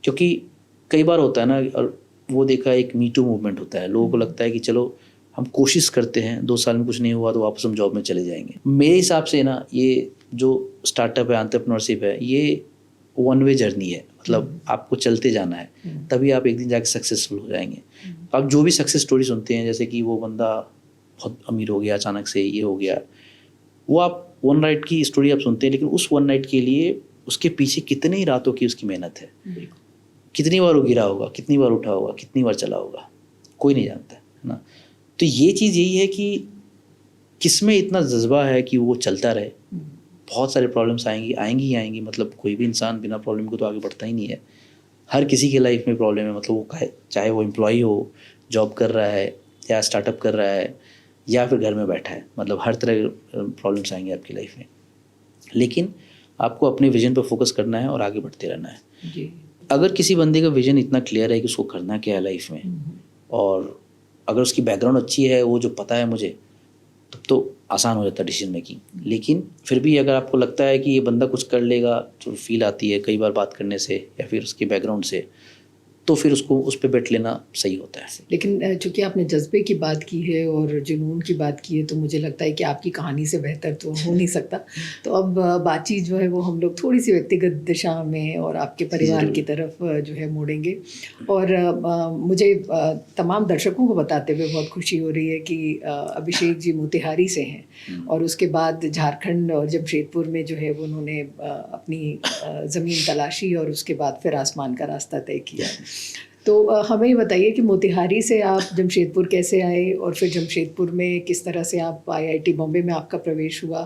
क्योंकि कई बार होता है ना, और वो देखा एक मी टू मूवमेंट होता है, लोगों को लगता है कि चलो हम कोशिश करते हैं, 2 साल में कुछ नहीं हुआ तो वापस हम जॉब में चले जाएंगे। मेरे हिसाब से ना, ये जो स्टार्टअप है, एंटरप्रेन्योरशिप है, ये वन वे जर्नी है, मतलब आपको चलते जाना है, तभी आप एक दिन जाके सक्सेसफुल हो जाएंगे। आप जो भी सक्सेस स्टोरी सुनते हैं, जैसे कि वो बंदा बहुत अमीर हो गया अचानक से, ये हो गया, वो आप वन नाइट की स्टोरी आप सुनते हैं, लेकिन उस वन नाइट के लिए उसके पीछे कितनी ही रातों की उसकी मेहनत है, कितनी बार वो गिरा होगा, कितनी बार उठा होगा, कितनी बार चला होगा, कोई नहीं जानता है ना। तो ये चीज़ यही है कि किसमें इतना जज्बा है कि वो चलता रहे। बहुत सारे प्रॉब्लम्स आएंगी ही आएंगी, मतलब कोई भी इंसान बिना प्रॉब्लम को तो आगे बढ़ता ही नहीं है। हर किसी के लाइफ में प्रॉब्लम है, मतलब वो चाहे वो एम्प्लॉय हो, जॉब कर रहा है या स्टार्टअप कर रहा है या फिर घर में बैठा है, मतलब हर तरह के प्रॉब्लम्स आएंगे आपकी लाइफ में। लेकिन आपको अपने विजन पर फोकस करना है और आगे बढ़ते रहना है जी। अगर किसी बंदे का विजन इतना क्लियर है कि उसको करना क्या है लाइफ में, और अगर उसकी बैकग्राउंड अच्छी है, वो जो पता है मुझे, तब तो आसान हो जाता है डिसीजन मेकिंग। लेकिन फिर भी अगर आपको लगता है कि ये बंदा कुछ कर लेगा, जो फील आती है कई बार बात करने से या फिर उसके बैकग्राउंड से, तो फिर उसको उस पर बेट लेना सही होता है। लेकिन चूंकि आपने जज्बे की बात की है और जुनून की बात की है, तो मुझे लगता है कि आपकी कहानी से बेहतर तो हो नहीं सकता। तो अब बातचीत जो है वो हम लोग थोड़ी सी व्यक्तिगत दिशा में और आपके परिवार की तरफ जो है मोड़ेंगे। और मुझे तमाम दर्शकों को बताते हुए बहुत खुशी हो रही है कि अभिषेक जी मोतिहारी से हैं और उसके बाद झारखंड और जमशेदपुर में जो है वो उन्होंने अपनी ज़मीन तलाशी और उसके बाद फिर आसमान का रास्ता तय किया। तो हमें ये बताइए कि मोतिहारी से आप जमशेदपुर कैसे आए, और फिर जमशेदपुर में किस तरह से आप IIT बॉम्बे में आपका प्रवेश हुआ,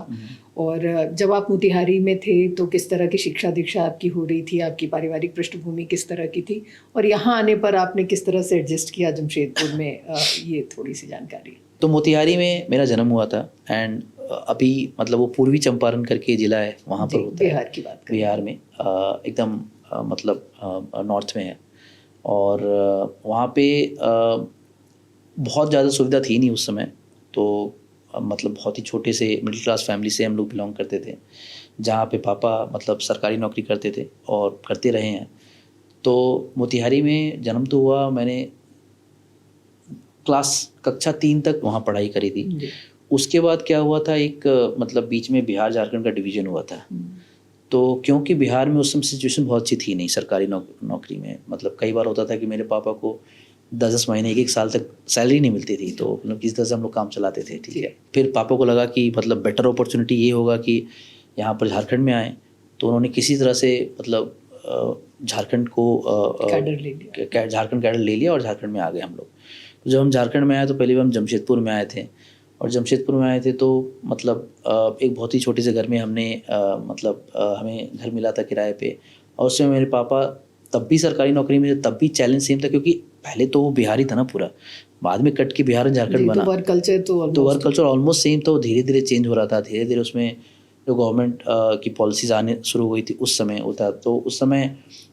और जब आप मोतिहारी में थे तो किस तरह की शिक्षा दीक्षा आपकी हो रही थी, आपकी पारिवारिक पृष्ठभूमि किस तरह की थी, और यहाँ आने पर आपने किस तरह से एडजस्ट किया जमशेदपुर में, ये थोड़ी सी जानकारी। तो मोतिहारी में मेरा जन्म हुआ था, एंड अभी मतलब वो पूर्वी चंपारण करके ज़िला है, वहाँ पर होता है, बिहार की बात करें, बिहार में एकदम मतलब नॉर्थ में है। और वहाँ पे बहुत ज़्यादा सुविधा थी नहीं उस समय, तो मतलब बहुत ही छोटे से मिडिल क्लास फैमिली से हम लोग बिलोंग करते थे, जहाँ पे पापा मतलब सरकारी नौकरी करते थे और करते रहे हैं। तो मोतिहारी में जन्म तो हुआ, मैंने कक्षा 3 तक वहाँ पढ़ाई करी थी। उसके बाद क्या हुआ था, एक मतलब बीच में बिहार झारखंड का डिवीज़न हुआ था। तो क्योंकि बिहार में उस समय सिचुएशन बहुत अच्छी थी नहीं सरकारी नौकरी में, मतलब कई बार होता था कि मेरे पापा को 10-10 महीने, 1-1 साल तक सैलरी नहीं मिलती थी, तो मतलब किस तरह से हम लोग काम चलाते थे, ठीक है। फिर पापा को लगा कि मतलब बेटर अपॉर्चुनिटी ये होगा कि यहाँ पर झारखंड में आए, तो उन्होंने किसी तरह से मतलब झारखंड को झारखंड कैडर ले लिया और झारखंड में आ गए हम लोग। तो जब हम झारखंड में आए तो पहले हम जमशेदपुर में आए थे, और जमशेदपुर में आए थे तो मतलब एक बहुत ही छोटे से घर में हमने मतलब हमें घर मिला था किराए पे, और उसमें मेरे पापा तब भी सरकारी नौकरी में थे, तब भी चैलेंज सेम था, क्योंकि पहले तो वो बिहारी था ना पूरा, बाद में कट के बिहार और झारखंड बना, तो वर्क कल्चर ऑलमोस्ट सेम, तो धीरे धीरे चेंज हो रहा था, धीरे धीरे उसमें जो गवर्नमेंट की पॉलिसीज़ आने शुरू हुई थी उस समय होता। तो उस समय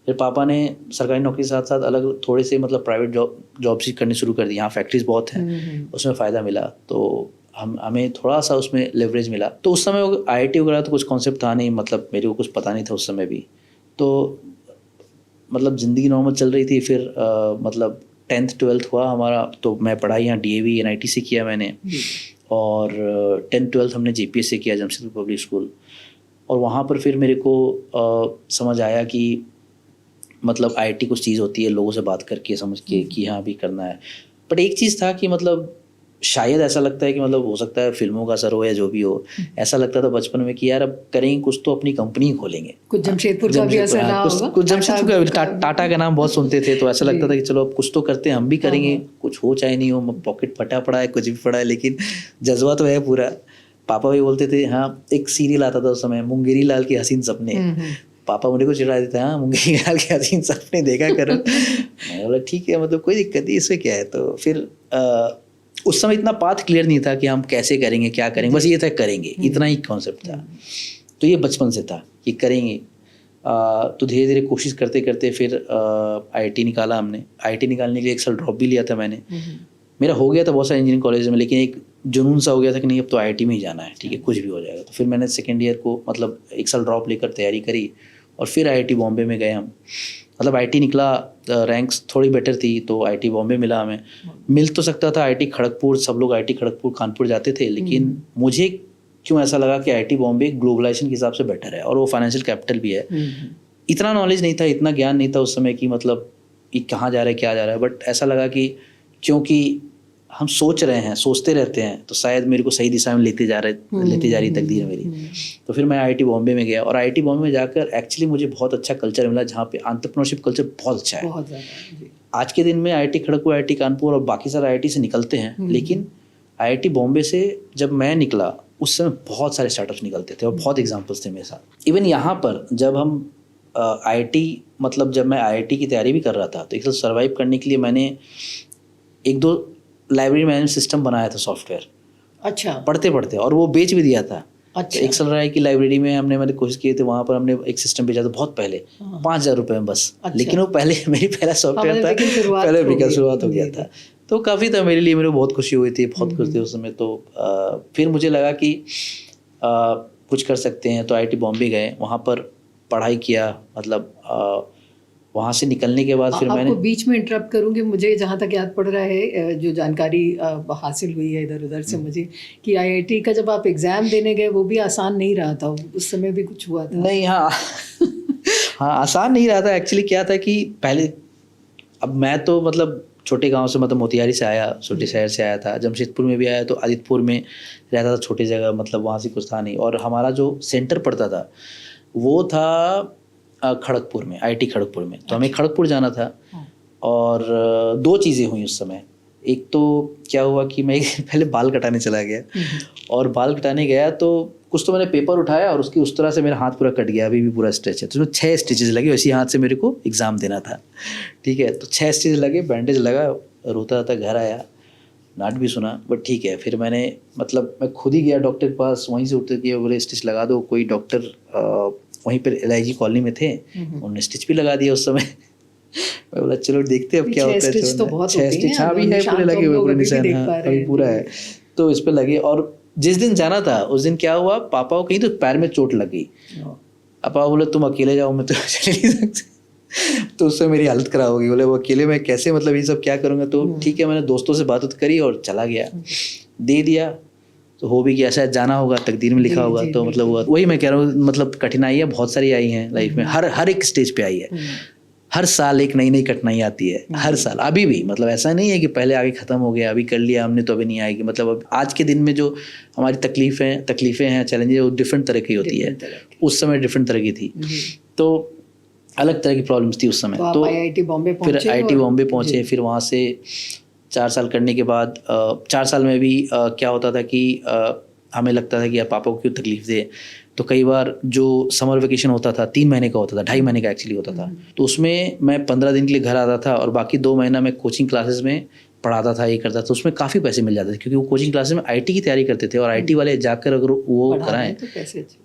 फिर पापा ने सरकारी नौकरी के साथ साथ अलग थोड़े से मतलब प्राइवेट जॉब्स करनी शुरू कर दी। यहाँ फैक्ट्रीज बहुत हैं, उसमें फ़ायदा मिला, तो हमें थोड़ा सा उसमें लेवरेज मिला। तो उस समय IIT वगैरह तो कुछ कॉन्सेप्ट था नहीं, मतलब मेरे को कुछ पता नहीं था उस समय भी, तो मतलब ज़िंदगी नॉर्मल चल रही थी। फिर मतलब 10th 12th हुआ हमारा, तो मैं पढ़ाई यहाँ DAV NIT से किया मैंने, और 10th 12th हमने JPS से किया, जमशेदपुर पब्लिक स्कूल। और वहाँ पर फिर मेरे को समझ आया कि मतलब IIT कुछ चीज़ होती है, लोगों से बात करके समझ के कि हाँ भी करना है। बट एक चीज़ था कि मतलब शायद ऐसा लगता है कि मतलब हो सकता है फिल्मों का असर हो या जो भी हो, ऐसा लगता था बचपन में कि यार अब करेंगे कुछ तो अपनी कंपनी खोलेंगे। कुछ जमशेदपुर का भी असर रहा होगा, कुछ जमशेदपुर का, टाटा का नाम बहुत सुनते थे, तो ऐसा लगता था कि चलो अब कुछ तो करते हैं, हम भी करेंगे, कुछ हो चाहे नहीं हो, पॉकेट फटा पड़ा है, कुछ भी पड़ा है, लेकिन जज्बा तो है पूरा। पापा भी बोलते थे, हाँ एक सीरियल आता था उस समय, मुंगेरी लाल के हसीन सपने, पापा मुझे को चिढ़ा देते, हाँ मुंगेरी लाल के हसीन सपने देखा करो। मैं बोला ठीक है, मतलब कोई दिक्कत नहीं, इसमें क्या है। तो फिर उस समय इतना पाथ क्लियर नहीं था कि हम कैसे करेंगे, क्या करेंगे, बस ये था करेंगे, इतना ही कॉन्सेप्ट था। तो ये बचपन से था कि करेंगे। तो धीरे धीरे कोशिश करते करते फिर IIT निकाला हमने। IIT निकालने के लिए 1 साल ड्रॉप भी लिया था मैंने, मेरा हो गया था बहुत सारे इंजीनियरिंग कॉलेज में, लेकिन एक जुनून सा हो गया था कि नहीं अब तो IIT में ही जाना है, ठीक है कुछ भी हो जाएगा। तो फिर मैंने सेकेंड ईयर को मतलब 1 साल ड्रॉप लेकर तैयारी करी और फिर IIT बॉम्बे में गए हम। मतलब IIT निकला, रैंक्स थोड़ी बेटर थी तो IIT बॉम्बे मिला हमें। मिल तो सकता था IIT खड़गपुर, सब लोग IIT खड़गपुर कानपुर जाते थे, लेकिन मुझे क्यों ऐसा लगा कि IIT बॉम्बे ग्लोबलाइजेशन के हिसाब से बेटर है और वो फाइनेंशियल कैपिटल भी है। इतना नॉलेज नहीं था, इतना ज्ञान नहीं था उस समय कि मतलब ये कहाँ जा रहा है क्या जा रहा है, बट ऐसा लगा कि क्योंकि हम सोच रहे हैं, सोचते रहते हैं, तो शायद मेरे को सही दिशा में लेती जा रही तकदीर है मेरी। तो फिर मैं IIT बॉम्बे में गया और IIT बॉम्बे में जाकर एक्चुअली मुझे बहुत अच्छा कल्चर मिला, जहाँ पे एंटरप्रेन्योरशिप कल्चर बहुत अच्छा है। बहुत ज़्यादा जी। आज के दिन में IIT खड़गपुर, IIT कानपुर और बाकी सारे IIT से निकलते हैं, लेकिन IIT बॉम्बे से जब मैं निकला उस समय बहुत सारे स्टार्टअप्स निकलते थे और बहुत एग्जाम्पल्स थे मेरे साथ। इवन यहाँ पर जब हम IIT मतलब जब मैं IIT की तैयारी भी कर रहा था तो एक साल सर्वाइव करने के लिए मैंने 1-2 लाइब्रेरी मैनेजमेंट सिस्टम बनाया था सॉफ्टवेयर, अच्छा पढ़ते पढ़ते, और वो बेच भी दिया था। अच्छा। तो एक साल राय की लाइब्रेरी में मैंने कोशिश की थी, वहाँ पर हमने एक सिस्टम बेचा था बहुत पहले 5,000 रुपये में बस। अच्छा। लेकिन वो पहले मेरी पहला सॉफ्टवेयर था, पहले बिका शुरुआत हो गया था, तो काफ़ी था मेरे लिए, मेरे बहुत खुशी हुई थी, बहुत खुश थे उस समय। तो फिर मुझे लगा कि कुछ कर सकते हैं, तो IIT बॉम्बे गए, वहाँ पर पढ़ाई किया। मतलब वहाँ से निकलने के बाद फिर मैंने आपको बीच में इंटरप्ट करूँगी, मुझे जहाँ तक याद पड़ रहा है जो जानकारी हासिल हुई है इधर उधर से मुझे, कि IIT का जब आप एग्ज़ाम देने गए वो भी आसान नहीं रहा था, उस समय भी कुछ हुआ था? नहीं, हाँ हाँ आसान नहीं रहा था। एक्चुअली क्या था कि पहले, अब मैं तो मतलब छोटे गांव से, मतलब मोतिहारी से आया, छोटे शहर से आया था, जमशेदपुर में भी आया तो आदित्यपुर में रहता था, छोटी जगह, मतलब वहाँ से कुछ था नहीं। और हमारा जो सेंटर पड़ता था वो था खड़गपुर में, IIT खड़गपुर में। तो हमें खड़गपुर जाना था और 2 चीज़ें हुई उस समय। एक तो क्या हुआ कि मैं पहले बाल कटाने चला गया, और बाल कटाने गया तो कुछ तो मैंने पेपर उठाया और उसकी उस तरह से मेरा हाथ पूरा कट गया, अभी भी पूरा स्ट्रेच है। तो उसमें 6 स्टिचेस लगे, उसी हाथ से मेरे को एग्ज़ाम देना था, ठीक है। तो 6 स्टिचेस लगे, बैंडेज लगा, रोता रोता घर आया, डांट भी सुना, बट ठीक है। फिर मैंने मतलब मैं खुद ही गया डॉक्टर के पास, वहीं से उठते किए, बोले स्टिच लगा दो। कोई डॉक्टर वहीं पर LIG कॉलोनी में थे, उन्होंने स्टिच भी लगा दिया उस समय। मैं बोला चलो देखते अब क्या होता है। 6 स्टिच हाँ भी है, पूरे लगे हुए, पूरे निशान, हाँ अभी पूरा है। तो इस पर लगे, और जिस दिन जाना था उस दिन क्या हुआ, पापा को कहीं तो पैर में चोट लग गई। अब पापा बोले तुम अकेले जाओ, मैं तो चल नहीं सकते। तो उससे मेरी हालत खराब हो गई, बोले वो अकेले मैं कैसे, मतलब ये सब क्या करूँगा। तो ठीक है, मैंने दोस्तों से बात करी और चला गया, दे दिया, तो हो भी गया। शायद जाना होगा, तकदीर में लिखा होगा। तो मतलब वही मैं कह रहा हूँ, मतलब कठिनाइयाँ बहुत सारी आई हैं लाइफ में, हर एक स्टेज पे आई है। हर साल एक नई नई कठिनाई आती है, हर साल। अभी भी मतलब ऐसा नहीं है कि पहले आगे ख़त्म हो गया, अभी कर लिया हमने तो अभी नहीं आएगी। मतलब अब आज के दिन में जो हमारी तकलीफ़ें हैं, चैलेंजेस, वो डिफरेंट तरह की होती है। उस समय डिफरेंट तरह की थी, तो अलग तरह की प्रॉब्लम्स थी उस समय। तो IIT बॉम्बे फिर IIT बॉम्बे पहुँचे, फिर वहाँ से 4 साल करने के बाद 4 साल में भी क्या होता था कि हमें लगता था कि यार पापा को क्यों तकलीफ दे। तो कई बार जो समर वेकेशन होता था 3 महीने का होता था, 2.5 महीने का एक्चुअली होता था, तो उसमें मैं 15 दिन के लिए घर आता था और बाकी 2 महीना मैं कोचिंग क्लासेस में पढ़ाता था, ये करता था। उसमें काफ़ी पैसे मिल जाते थे, क्योंकि वो कोचिंग क्लासेस में IIT की तैयारी करते थे, और IIT वाले जाकर अगर वो कराएं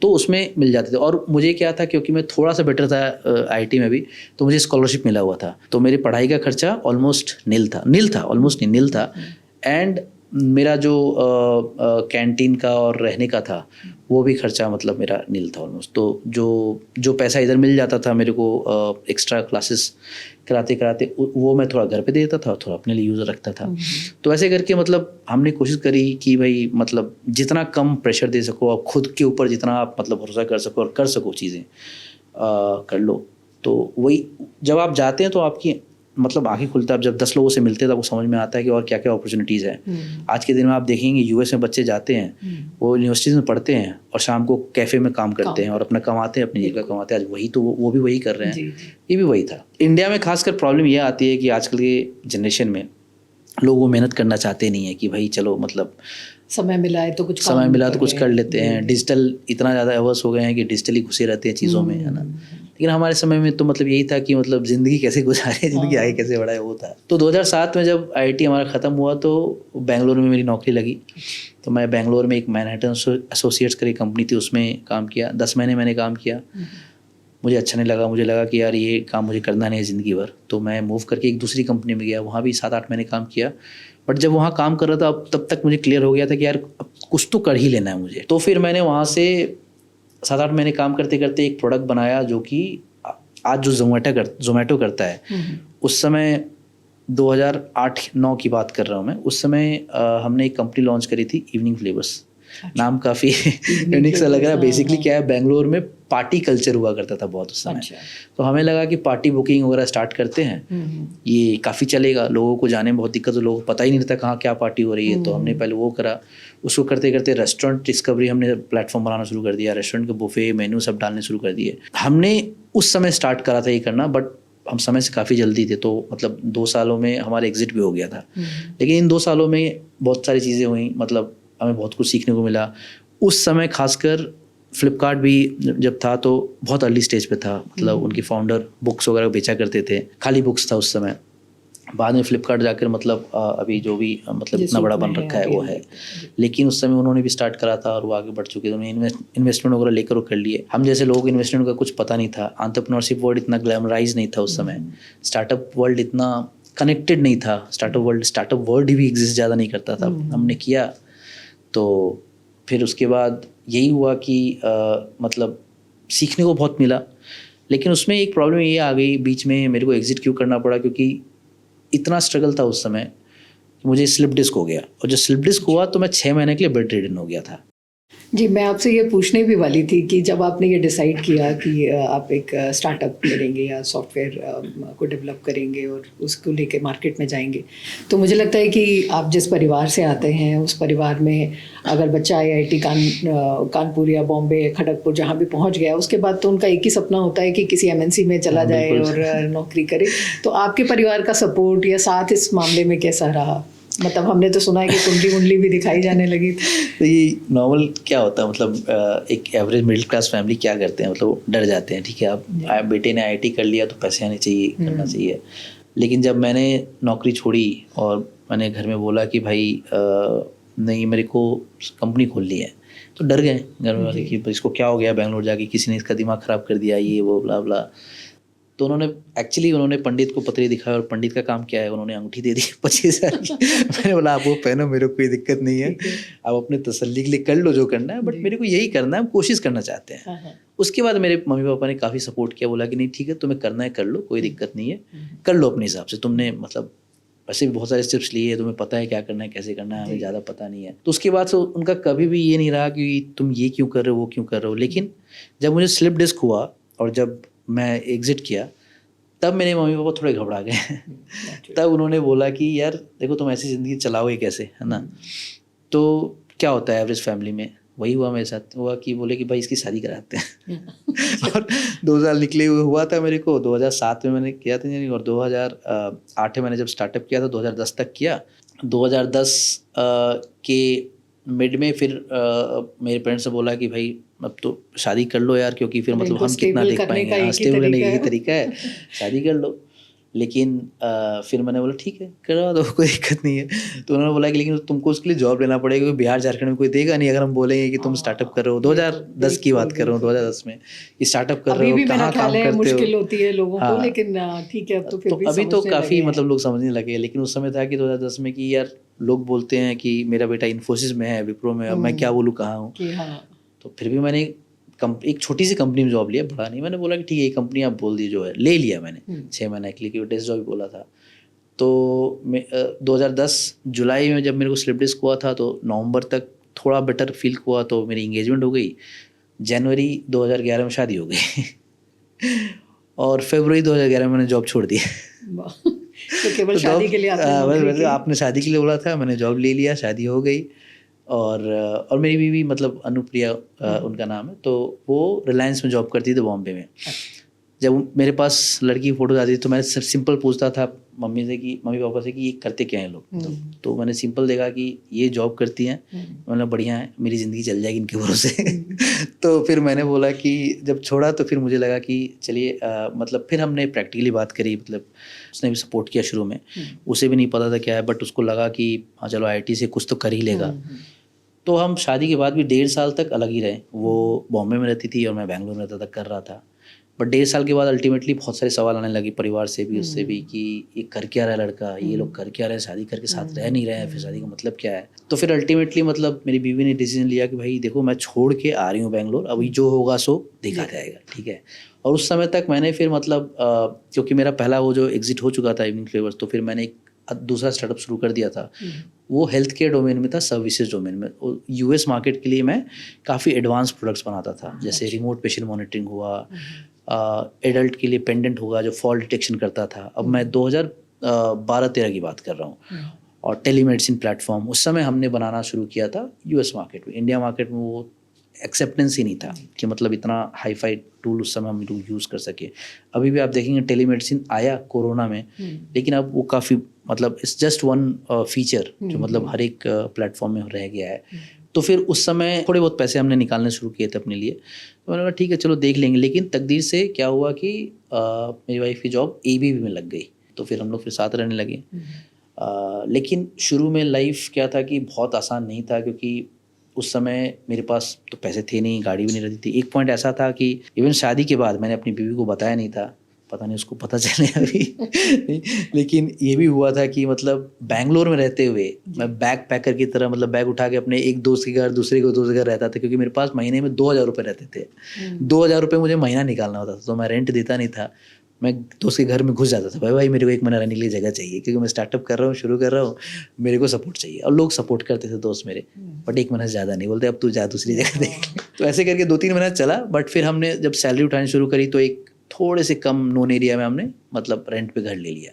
तो उसमें मिल जाते थे। और मुझे क्या था, क्योंकि मैं थोड़ा सा बेटर था IIT में भी, तो मुझे स्कॉलरशिप मिला हुआ था, तो मेरी पढ़ाई का खर्चा ऑलमोस्ट नील था, ऑलमोस्ट नील था। एंड मेरा जो कैंटीन का और रहने का था वो भी खर्चा मतलब मेरा नील था ऑलमोस्ट। तो जो पैसा इधर मिल जाता था मेरे को एक्स्ट्रा क्लासेस कराते वो मैं थोड़ा घर पे दे देता था और थोड़ा अपने लिए यूज़ रखता था। तो ऐसे करके मतलब हमने कोशिश करी कि भाई मतलब जितना कम प्रेशर दे सको, और खुद के ऊपर जितना आप मतलब भरोसा कर सको और कर सको चीज़ें कर लो। तो वही जब आप जाते हैं तो आपकी मतलब आंखें खुलता है। अब जब 10 लोगों से मिलते हैं तो आपको समझ में आता है कि और क्या क्या अपॉर्चुनिटीज़ है। आज के दिन में आप देखेंगे US में बच्चे जाते हैं, वो यूनिवर्सिटीज़ में पढ़ते हैं और शाम को कैफ़े में काम करते हैं और अपना कमाते हैं, अपनी जगह कमाते हैं। आज वही तो वो भी वही कर रहे हैं, ये भी वही था। इंडिया में खासकर प्रॉब्लम ये आती है कि आजकल के जनरेशन में लोग मेहनत करना चाहते नहीं है कि भाई चलो मतलब समय मिला है तो कुछ कर लेते हैं। डिजिटल इतना ज़्यादा अवर्स हो गए हैं कि डिजिटली घुसे रहते हैं चीज़ों में, है ना। लेकिन हमारे समय में तो मतलब यही था कि मतलब ज़िंदगी कैसे गुजारे, ज़िंदगी आगे कैसे बढ़ाए, वो था। तो 2007 में जब IIT हमारा ख़त्म हुआ तो बेंगलोर में मेरी नौकरी लगी। तो मैं बेंगलोर में एक मैनहट्टन एसोसिएट्स करके कंपनी थी, उसमें काम किया। 10 महीने मैंने काम किया। मुझे अच्छा नहीं लगा, मुझे लगा कि यार ये काम मुझे करना नहीं है ज़िंदगी भर। तो मैं मूव करके एक दूसरी कंपनी में गया, वहाँ भी 7-8 महीने काम किया। बट जब वहाँ काम कर रहा था तब तक मुझे क्लियर हो गया था कि यार अब कुछ तो कर ही लेना है मुझे। तो फिर मैंने वहाँ से 7-8 महीने काम करते करते एक प्रोडक्ट बनाया जो कि आज जो जोमेटो करता है, उस समय 2008-9 की बात कर रहा हूँ मैं। उस समय हमने एक कंपनी लॉन्च करी थी, इवनिंग फ्लेवर्स। नाम काफ़ी यूनिक सा लग रहा है। बेसिकली क्या है, बेंगलोर में पार्टी कल्चर हुआ करता था बहुत उस समय। तो हमें लगा कि पार्टी बुकिंग वगैरह स्टार्ट करते हैं, ये काफ़ी चलेगा। लोगों को जाने में बहुत दिक्कत, तो लोगों को पता ही नहीं रहता कहाँ क्या पार्टी हो रही है। तो हमने पहले वो करा। उसको करते करते रेस्टोरेंट डिस्कवरी हमने प्लेटफॉर्म बनाना शुरू कर दिया, रेस्टोरेंट के बुफे मेन्यू सब डालने शुरू कर दिए। हमने उस समय स्टार्ट करा था ये करना, बट हम समय से काफ़ी जल्दी थे। तो मतलब 2 सालों में हमारा एग्जिट भी हो गया था। लेकिन इन 2 सालों में बहुत सारी चीज़ें हुई, मतलब हमें बहुत कुछ सीखने को मिला। उस समय खासकर फ्लिपकार्ट भी जब था तो बहुत अर्ली स्टेज पे था। मतलब उनके फाउंडर बुक्स वगैरह बेचा करते थे, खाली बुक्स था उस समय। बाद में फ्लिपकार्ट जाकर मतलब अभी जो भी मतलब इतना बड़ा बन रखा है वो है। लेकिन उस समय उन्होंने भी स्टार्ट करा था और वो आगे बढ़ चुके थे। उन्होंने इन्वेस्टमेंट वगैरह लेकर वो कर लिए। हम जैसे लोग इन्वेस्टमेंट का कुछ पता नहीं था, एंटरप्रेन्योरशिप वर्ल्ड इतना ग्लैमराइज नहीं था उस समय, स्टार्टअप वर्ल्ड इतना कनेक्टेड नहीं था। स्टार्टअप वर्ल्ड भी एग्जिस्ट ज़्यादा नहीं करता था। हमने किया तो फिर उसके बाद यही हुआ कि मतलब सीखने को बहुत मिला। लेकिन उसमें एक प्रॉब्लम ये आ गई बीच में, मेरे को एग्जिट क्यों करना पड़ा, क्योंकि इतना स्ट्रगल था उस समय कि मुझे स्लिप डिस्क हो गया। और जब स्लिप डिस्क हुआ तो मैं 6 महीने के लिए बेड रिडन हो गया था। जी, मैं आपसे ये पूछने भी वाली थी कि जब आपने ये डिसाइड किया कि आप एक स्टार्टअप करेंगे या सॉफ्टवेयर को डेवलप करेंगे और उसको लेके मार्केट में जाएंगे, तो मुझे लगता है कि आप जिस परिवार से आते हैं उस परिवार में अगर बच्चा IIT कानपुर या बॉम्बे, खड़गपुर जहाँ भी पहुँच गया, उसके बाद तो उनका एक ही सपना होता है कि किसी MNC में चला जाए और नौकरी करे। तो आपके परिवार का सपोर्ट या साथ इस मामले में कैसा रहा? मतलब हमने तो सुना है कि कुंडली भी दिखाई जाने लगी थी। तो ये नॉर्मल क्या होता है, मतलब एक एवरेज मिडिल क्लास फैमिली क्या करते हैं, मतलब डर जाते हैं। ठीक है, आप बेटे ने IIT कर लिया तो पैसे आने चाहिए, करना चाहिए। लेकिन जब मैंने नौकरी छोड़ी और मैंने घर में बोला कि भाई नहीं, मेरे को कंपनी खोलनी है, तो डर गए घर में वाले कि इसको क्या हो गया, बैंगलोर जाके किसी ने इसका दिमाग ख़राब कर दिया, ये वो ब्ला ब्ला। तो उन्होंने पंडित को पत्री दिखाया, और पंडित का काम क्या है, उन्होंने अंगूठी दे दी 25,000 की। मैंने बोला आप वो पहनो, मेरे को कोई दिक्कत नहीं है, आप अपने तसल्ली के लिए कर लो जो करना है, बट मेरे को यही करना है, हम कोशिश करना चाहते हैं। उसके बाद मेरे मम्मी पापा ने काफ़ी सपोर्ट किया, बोला कि नहीं ठीक है, तुम्हें करना है कर लो, कोई दिक्कत नहीं है, कर लो अपने हिसाब से। तुमने मतलब वैसे भी बहुत सारे स्टेप्स लिए, तुम्हें पता है क्या करना है कैसे करना है, हमें ज़्यादा पता नहीं है। तो उसके बाद से उनका कभी भी ये नहीं रहा कि तुम ये क्यों कर रहे हो, वो क्यों कर रहे हो। लेकिन जब मुझे स्लिप डिस्क हुआ और जब मैं एग्जिट किया, तब मेरे मम्मी पापा थोड़े घबरा गए। तब उन्होंने बोला कि यार देखो, तुम ऐसी ज़िंदगी चलाओगे कैसे, है ना। तो क्या होता है एवरेज फैमिली में, वही हुआ मेरे साथ। हुआ कि बोले कि भाई इसकी शादी कराते हैं। और 2 साल निकले हुए हुआ था मेरे को। 2007 में मैंने किया था इंजीनियरिंग, और 2008 में मैंने जब स्टार्टअप किया था 2010 तक किया। 2010 के मिड में फिर मेरे पेरेंट्स ने बोला कि भाई अब तो शादी कर लो यार, क्योंकि फिर मतलब हम कितना देख पाएंगे, स्टेबल करने का यही तरीका है, शादी कर लो। लेकिन फिर मैंने बोला ठीक है करवा दो, कोई दिक्कत नहीं है। तो उन्होंने बोला कि लेकिन तुमको उसके लिए जॉब लेना पड़ेगा, क्योंकि बिहार झारखंड में कोई देगा नहीं अगर हम बोलेंगे कि तुम स्टार्टअप कर रहे हो। 2010 की बात कर रहा हूँ, 2010 में कि स्टार्टअप कर रहे हो, कहाँ काम करते हो। मुश्किल होती है लोगों को, लेकिन ठीक है अब तो फिर भी अभी तो काफ़ी मतलब लोग समझने लगे। लेकिन उस समय था कि 2010 में कि यार लोग बोलते हैं कि मेरा बेटा इन्फोसिस में है, विप्रो में, अब मैं क्या बोलूँ कहाँ हूँ। तो फिर भी मैंने एक छोटी सी कंपनी में जॉब लिया, बड़ा नहीं। मैंने बोला कि ठीक है ये कंपनी आप बोल दी जो है, ले लिया मैंने 6 महीने के लिए, क्योंकि डेस्क जॉब भी बोला था। तो 2010 जुलाई में जब मेरे को स्लिप डिस्क हुआ था, तो नवंबर तक थोड़ा बेटर फील हुआ, तो मेरी इंगेजमेंट हो गई। जनवरी 2011 में शादी हो गई। और फरवरी 2011 में मैंने जॉब छोड़ दी। तो केवल शादी के लिए आपने शादी के लिए बोला था, मैंने जॉब ले लिया, शादी हो गई। और मेरी बीवी मतलब अनुप्रिया उनका नाम है, तो वो रिलायंस में जॉब करती थी बॉम्बे में। जब मेरे पास लड़की की फ़ोटोज आती थी तो मैं सिंपल पूछता था मम्मी पापा से कि ये करते क्या हैं लोग। तो मैंने सिंपल देखा कि ये जॉब करती हैं, मतलब बढ़िया है, मेरी ज़िंदगी चल जाएगी इनके भरोसे। तो फिर मैंने बोला कि जब छोड़ा तो फिर मुझे लगा कि चलिए मतलब फिर हमने प्रैक्टिकली बात करी। मतलब उसने भी सपोर्ट किया शुरू में, उसे भी नहीं पता था क्या है, बट उसको लगा कि हाँ चलो IIT से कुछ तो कर ही लेगा। तो हम शादी के बाद भी 1.5 साल तक अलग ही रहे। वो बॉम्बे में रहती थी और मैं बैंगलोर में रहता था, कर रहा था। बट 1.5 साल के बाद अल्टीमेटली बहुत सारे सवाल आने लगे परिवार से भी, उससे भी, कि ये कर क्या रहा है लड़का, ये लोग कर क्या रहे हैं, शादी करके साथ रह नहीं रहे हैं, फिर शादी का मतलब क्या है। तो फिर अल्टीमेटली मतलब मेरी बीवी ने डिसीजन लिया कि भाई देखो मैं छोड़ के आ रही हूँ बेंगलोर, अभी जो होगा सो देखा जाएगा, ठीक है। और उस समय तक मैंने फिर मतलब क्योंकि मेरा पहला वो जो एग्जिट हो चुका था इवनिंग फ्लेवर्स, तो फिर मैंने एक दूसरा स्टार्टअप शुरू कर दिया था। वो हेल्थ केयर डोमेन में था, सर्विसेज डोमेन में। यूएस मार्केट के लिए मैं काफ़ी एडवांस प्रोडक्ट्स बनाता था, जैसे रिमोट पेशेंट मॉनिटरिंग हुआ, एडल्ट के लिए पेंडेंट होगा जो फॉल डिटेक्शन करता था। अब मैं 2012-13 की बात कर रहा हूँ। और टेलीमेडिसिन प्लेटफॉर्म उस समय हमने बनाना शुरू किया था यूएस मार्केट में। इंडिया मार्केट में वो एक्सेप्टेंस ही नहीं था कि मतलब इतना हाई फाई टूल उस समय हम लोग यूज़ कर सके। अभी भी आप देखेंगे टेलीमेडिसिन आया कोरोना में, लेकिन अब वो काफ़ी मतलब इट्स जस्ट वन फीचर जो मतलब हर एक प्लेटफॉर्म में रह गया है। तो फिर उस समय थोड़े बहुत पैसे हमने निकालने शुरू किए थे अपने लिए, तो मैंने कहा ठीक है चलो देख लेंगे। लेकिन तकदीर से क्या हुआ कि मेरी वाइफ की जॉब एबीवी में लग गई, तो फिर हम लोग फिर साथ रहने लगे। लेकिन शुरू में लाइफ क्या था कि बहुत आसान नहीं था, क्योंकि उस समय मेरे पास तो पैसे थे नहीं, गाड़ी भी नहीं रहती थी। एक पॉइंट ऐसा था कि इवन शादी के बाद मैंने अपनी बीवी को बताया नहीं था, पता नहीं उसको पता चले अभी लेकिन ये भी हुआ था कि मतलब बैंगलोर में रहते हुए मैं बैग पैकर की तरह मतलब बैग उठा के अपने एक दोस्त के घर दूसरे को दोस्त के घर रहता था, क्योंकि मेरे पास महीने में 2,000 रुपये रहते थे। 2,000 रुपये मुझे महीना निकालना होता था, तो मैं रेंट देता नहीं था। मैं दोस्त के घर में घुस जाता था, भाई मेरे को 1 महीना रहने के लिए जगह चाहिए, क्योंकि मैं स्टार्टअप कर रहा हूँ, शुरू कर रहा हूँ, मेरे को सपोर्ट चाहिए। और लोग सपोर्ट करते थे दोस्त मेरे, बट 1 महीना से ज़्यादा नहीं, बोलते अब तू जा दूसरी जगह देख। तो ऐसे करके 2-3 महीना चला। बट फिर हमने जब सैलरी उठानी शुरू करी तो एक थोड़े से कम नोन एरिया में हमने मतलब रेंट पे घर ले लिया।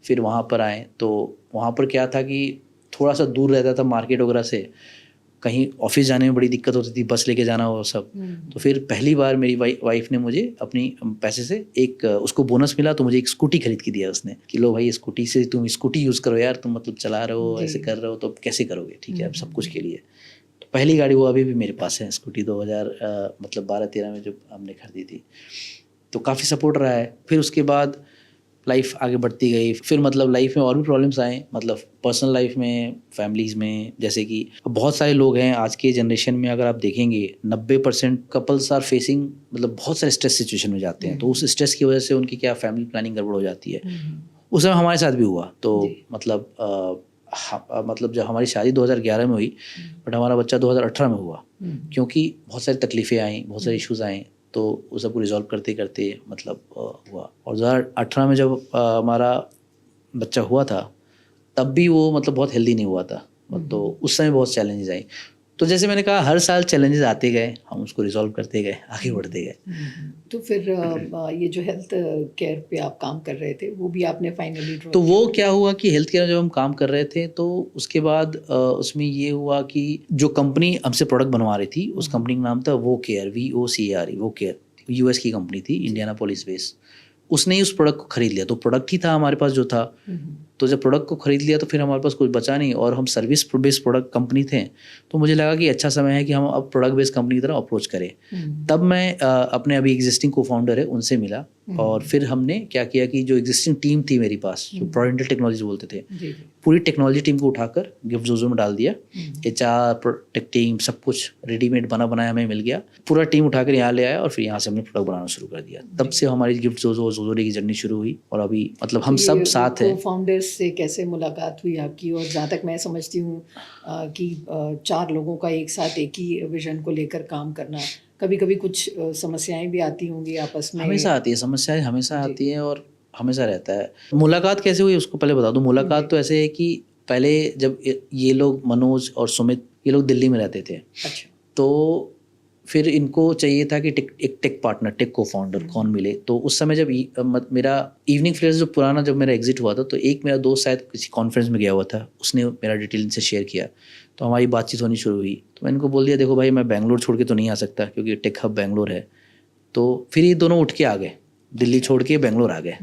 फिर वहाँ पर आए, तो वहाँ पर क्या था कि थोड़ा सा दूर रहता था मार्केट वगैरह से, कहीं ऑफिस जाने में बड़ी दिक्कत होती थी, बस लेके जाना हो सब। तो फिर पहली बार मेरी वाइफ ने मुझे अपनी पैसे से एक उसको बोनस मिला, तो मुझे एक स्कूटी खरीद के दिया उसने कि लो भाई स्कूटी से तुम स्कूटी यूज़ करो यार, तुम मतलब चला रहे हो, ऐसे कर रहे हो, तो अब कैसे करोगे, ठीक है अब सब कुछ के लिए। तो पहली गाड़ी वो अभी भी मेरे पास है, स्कूटी 2000 मतलब 12-13 में जब हमने खरीदी थी। तो काफ़ी सपोर्ट रहा है। फिर उसके बाद लाइफ आगे बढ़ती गई। फिर मतलब लाइफ में और भी प्रॉब्लम्स आए, मतलब पर्सनल लाइफ में, फैमिलीज़ में, जैसे कि बहुत सारे लोग हैं आज के जनरेशन में, अगर आप देखेंगे 90% कपल्स आर फेसिंग मतलब बहुत सारे स्ट्रेस सिचुएशन में जाते हैं। तो उस स्ट्रेस की वजह से उनकी क्या फैमिली प्लानिंग गड़बड़ हो जाती है। उस समय हमारे साथ भी हुआ। तो मतलब जब हमारी शादी 2011 में हुई, बट हमारा बच्चा 2018 में हुआ, क्योंकि बहुत सारी तकलीफ़ें आई, बहुत सारे इश्यूज़ आए। तो उस सबको रिजॉल्व करते करते मतलब हुआ। और 2018 में जब हमारा बच्चा हुआ था, तब भी वो मतलब बहुत हेल्दी नहीं हुआ था। तो उस समय बहुत चैलेंजेस आई। तो जैसे मैंने कहा हर साल चैलेंजेस आते गए, हम उसको रिजॉल्व करते गए, आगे बढ़ते गए। तो फिर ये जो हेल्थ केयर पे आप काम कर रहे थे, वो भी आपने फाइनली तो वो क्या हुआ कि हेल्थ केयर में जब हम काम कर रहे थे, तो उसके बाद उसमें ये हुआ कि जो कंपनी हमसे प्रोडक्ट बनवा रही थी, उस कंपनी का नाम था वो केयर, VOCARE, वो केयर, यूएस की कंपनी थी, इंडियानापोलिस बेस। उसने ही उस प्रोडक्ट को खरीद लिया। तो प्रोडक्ट ही था हमारे पास जो था। तो जब प्रोडक्ट को खरीद लिया तो फिर हमारे पास कुछ बचा नहीं, और हम सर्विस बेस्ड प्रोडक्ट कंपनी थे। तो मुझे लगा कि अच्छा समय है कि हम अब प्रोडक्ट बेस्ड कंपनी की तरह अप्रोच करें। तब मैं अपने अभी एग्जिस्टिंग को फाउंडर है उनसे मिला, और फिर हमने क्या किया कि जो एग्जिस्टिंग टीम थी मेरी पास, जो प्रोडेंटल टेक्नोलॉजी बोलते थे, पूरी टेक्नोलॉजी टीम को उठाकर गिफ्ट जोजो में डाल दिया। HR प्रोडक्ट टीम सब कुछ रेडीमेड बना बनाया हमें मिल गया, पूरा टीम उठाकर यहाँ ले आया, और फिर यहाँ से हमने प्रोडक्ट बनाना शुरू कर दिया। तब से हमारी गिफ्ट जोजो की जर्नी शुरू हुई, और अभी मतलब हम सब साथ हैं। फाउंडर्स से कैसे मुलाकात हुई आपकी? और जहाँ तक मैं समझती हूँ कि 4 लोगों का एक साथ एक ही विजन को लेकर काम करना, कभी कभी कुछ समस्याएं भी आती होंगी आपस में? हमेशा आती है समस्याएं, हमेशा आती है, और हमेशा रहता है। मुलाकात कैसे हुई उसको पहले बता दूं। मुलाकात तो ऐसे है कि पहले जब ये लोग मनोज और सुमित ये लोग दिल्ली में रहते थे। अच्छा। तो फिर इनको चाहिए था कि एक टेक पार्टनर, टेक को फाउंडर कौन मिले। तो उस समय जब मेरा इवनिंग फ्लेयर्स जो पुराना जब मेरा एग्जिट हुआ था, तो एक मेरा दोस्त शायद किसी कॉन्फ्रेंस में गया हुआ था, उसने मेरा डिटेल इनसे शेयर किया, तो हमारी बातचीत होनी शुरू हुई। तो मैंने इनको बोल दिया देखो भाई मैं बैंगलोर छोड़ के तो नहीं आ सकता, क्योंकि टेक हब बैंगलोर है। तो फिर ये दोनों उठ के आ गए, दिल्ली छोड़ के बैंगलोर आ गए।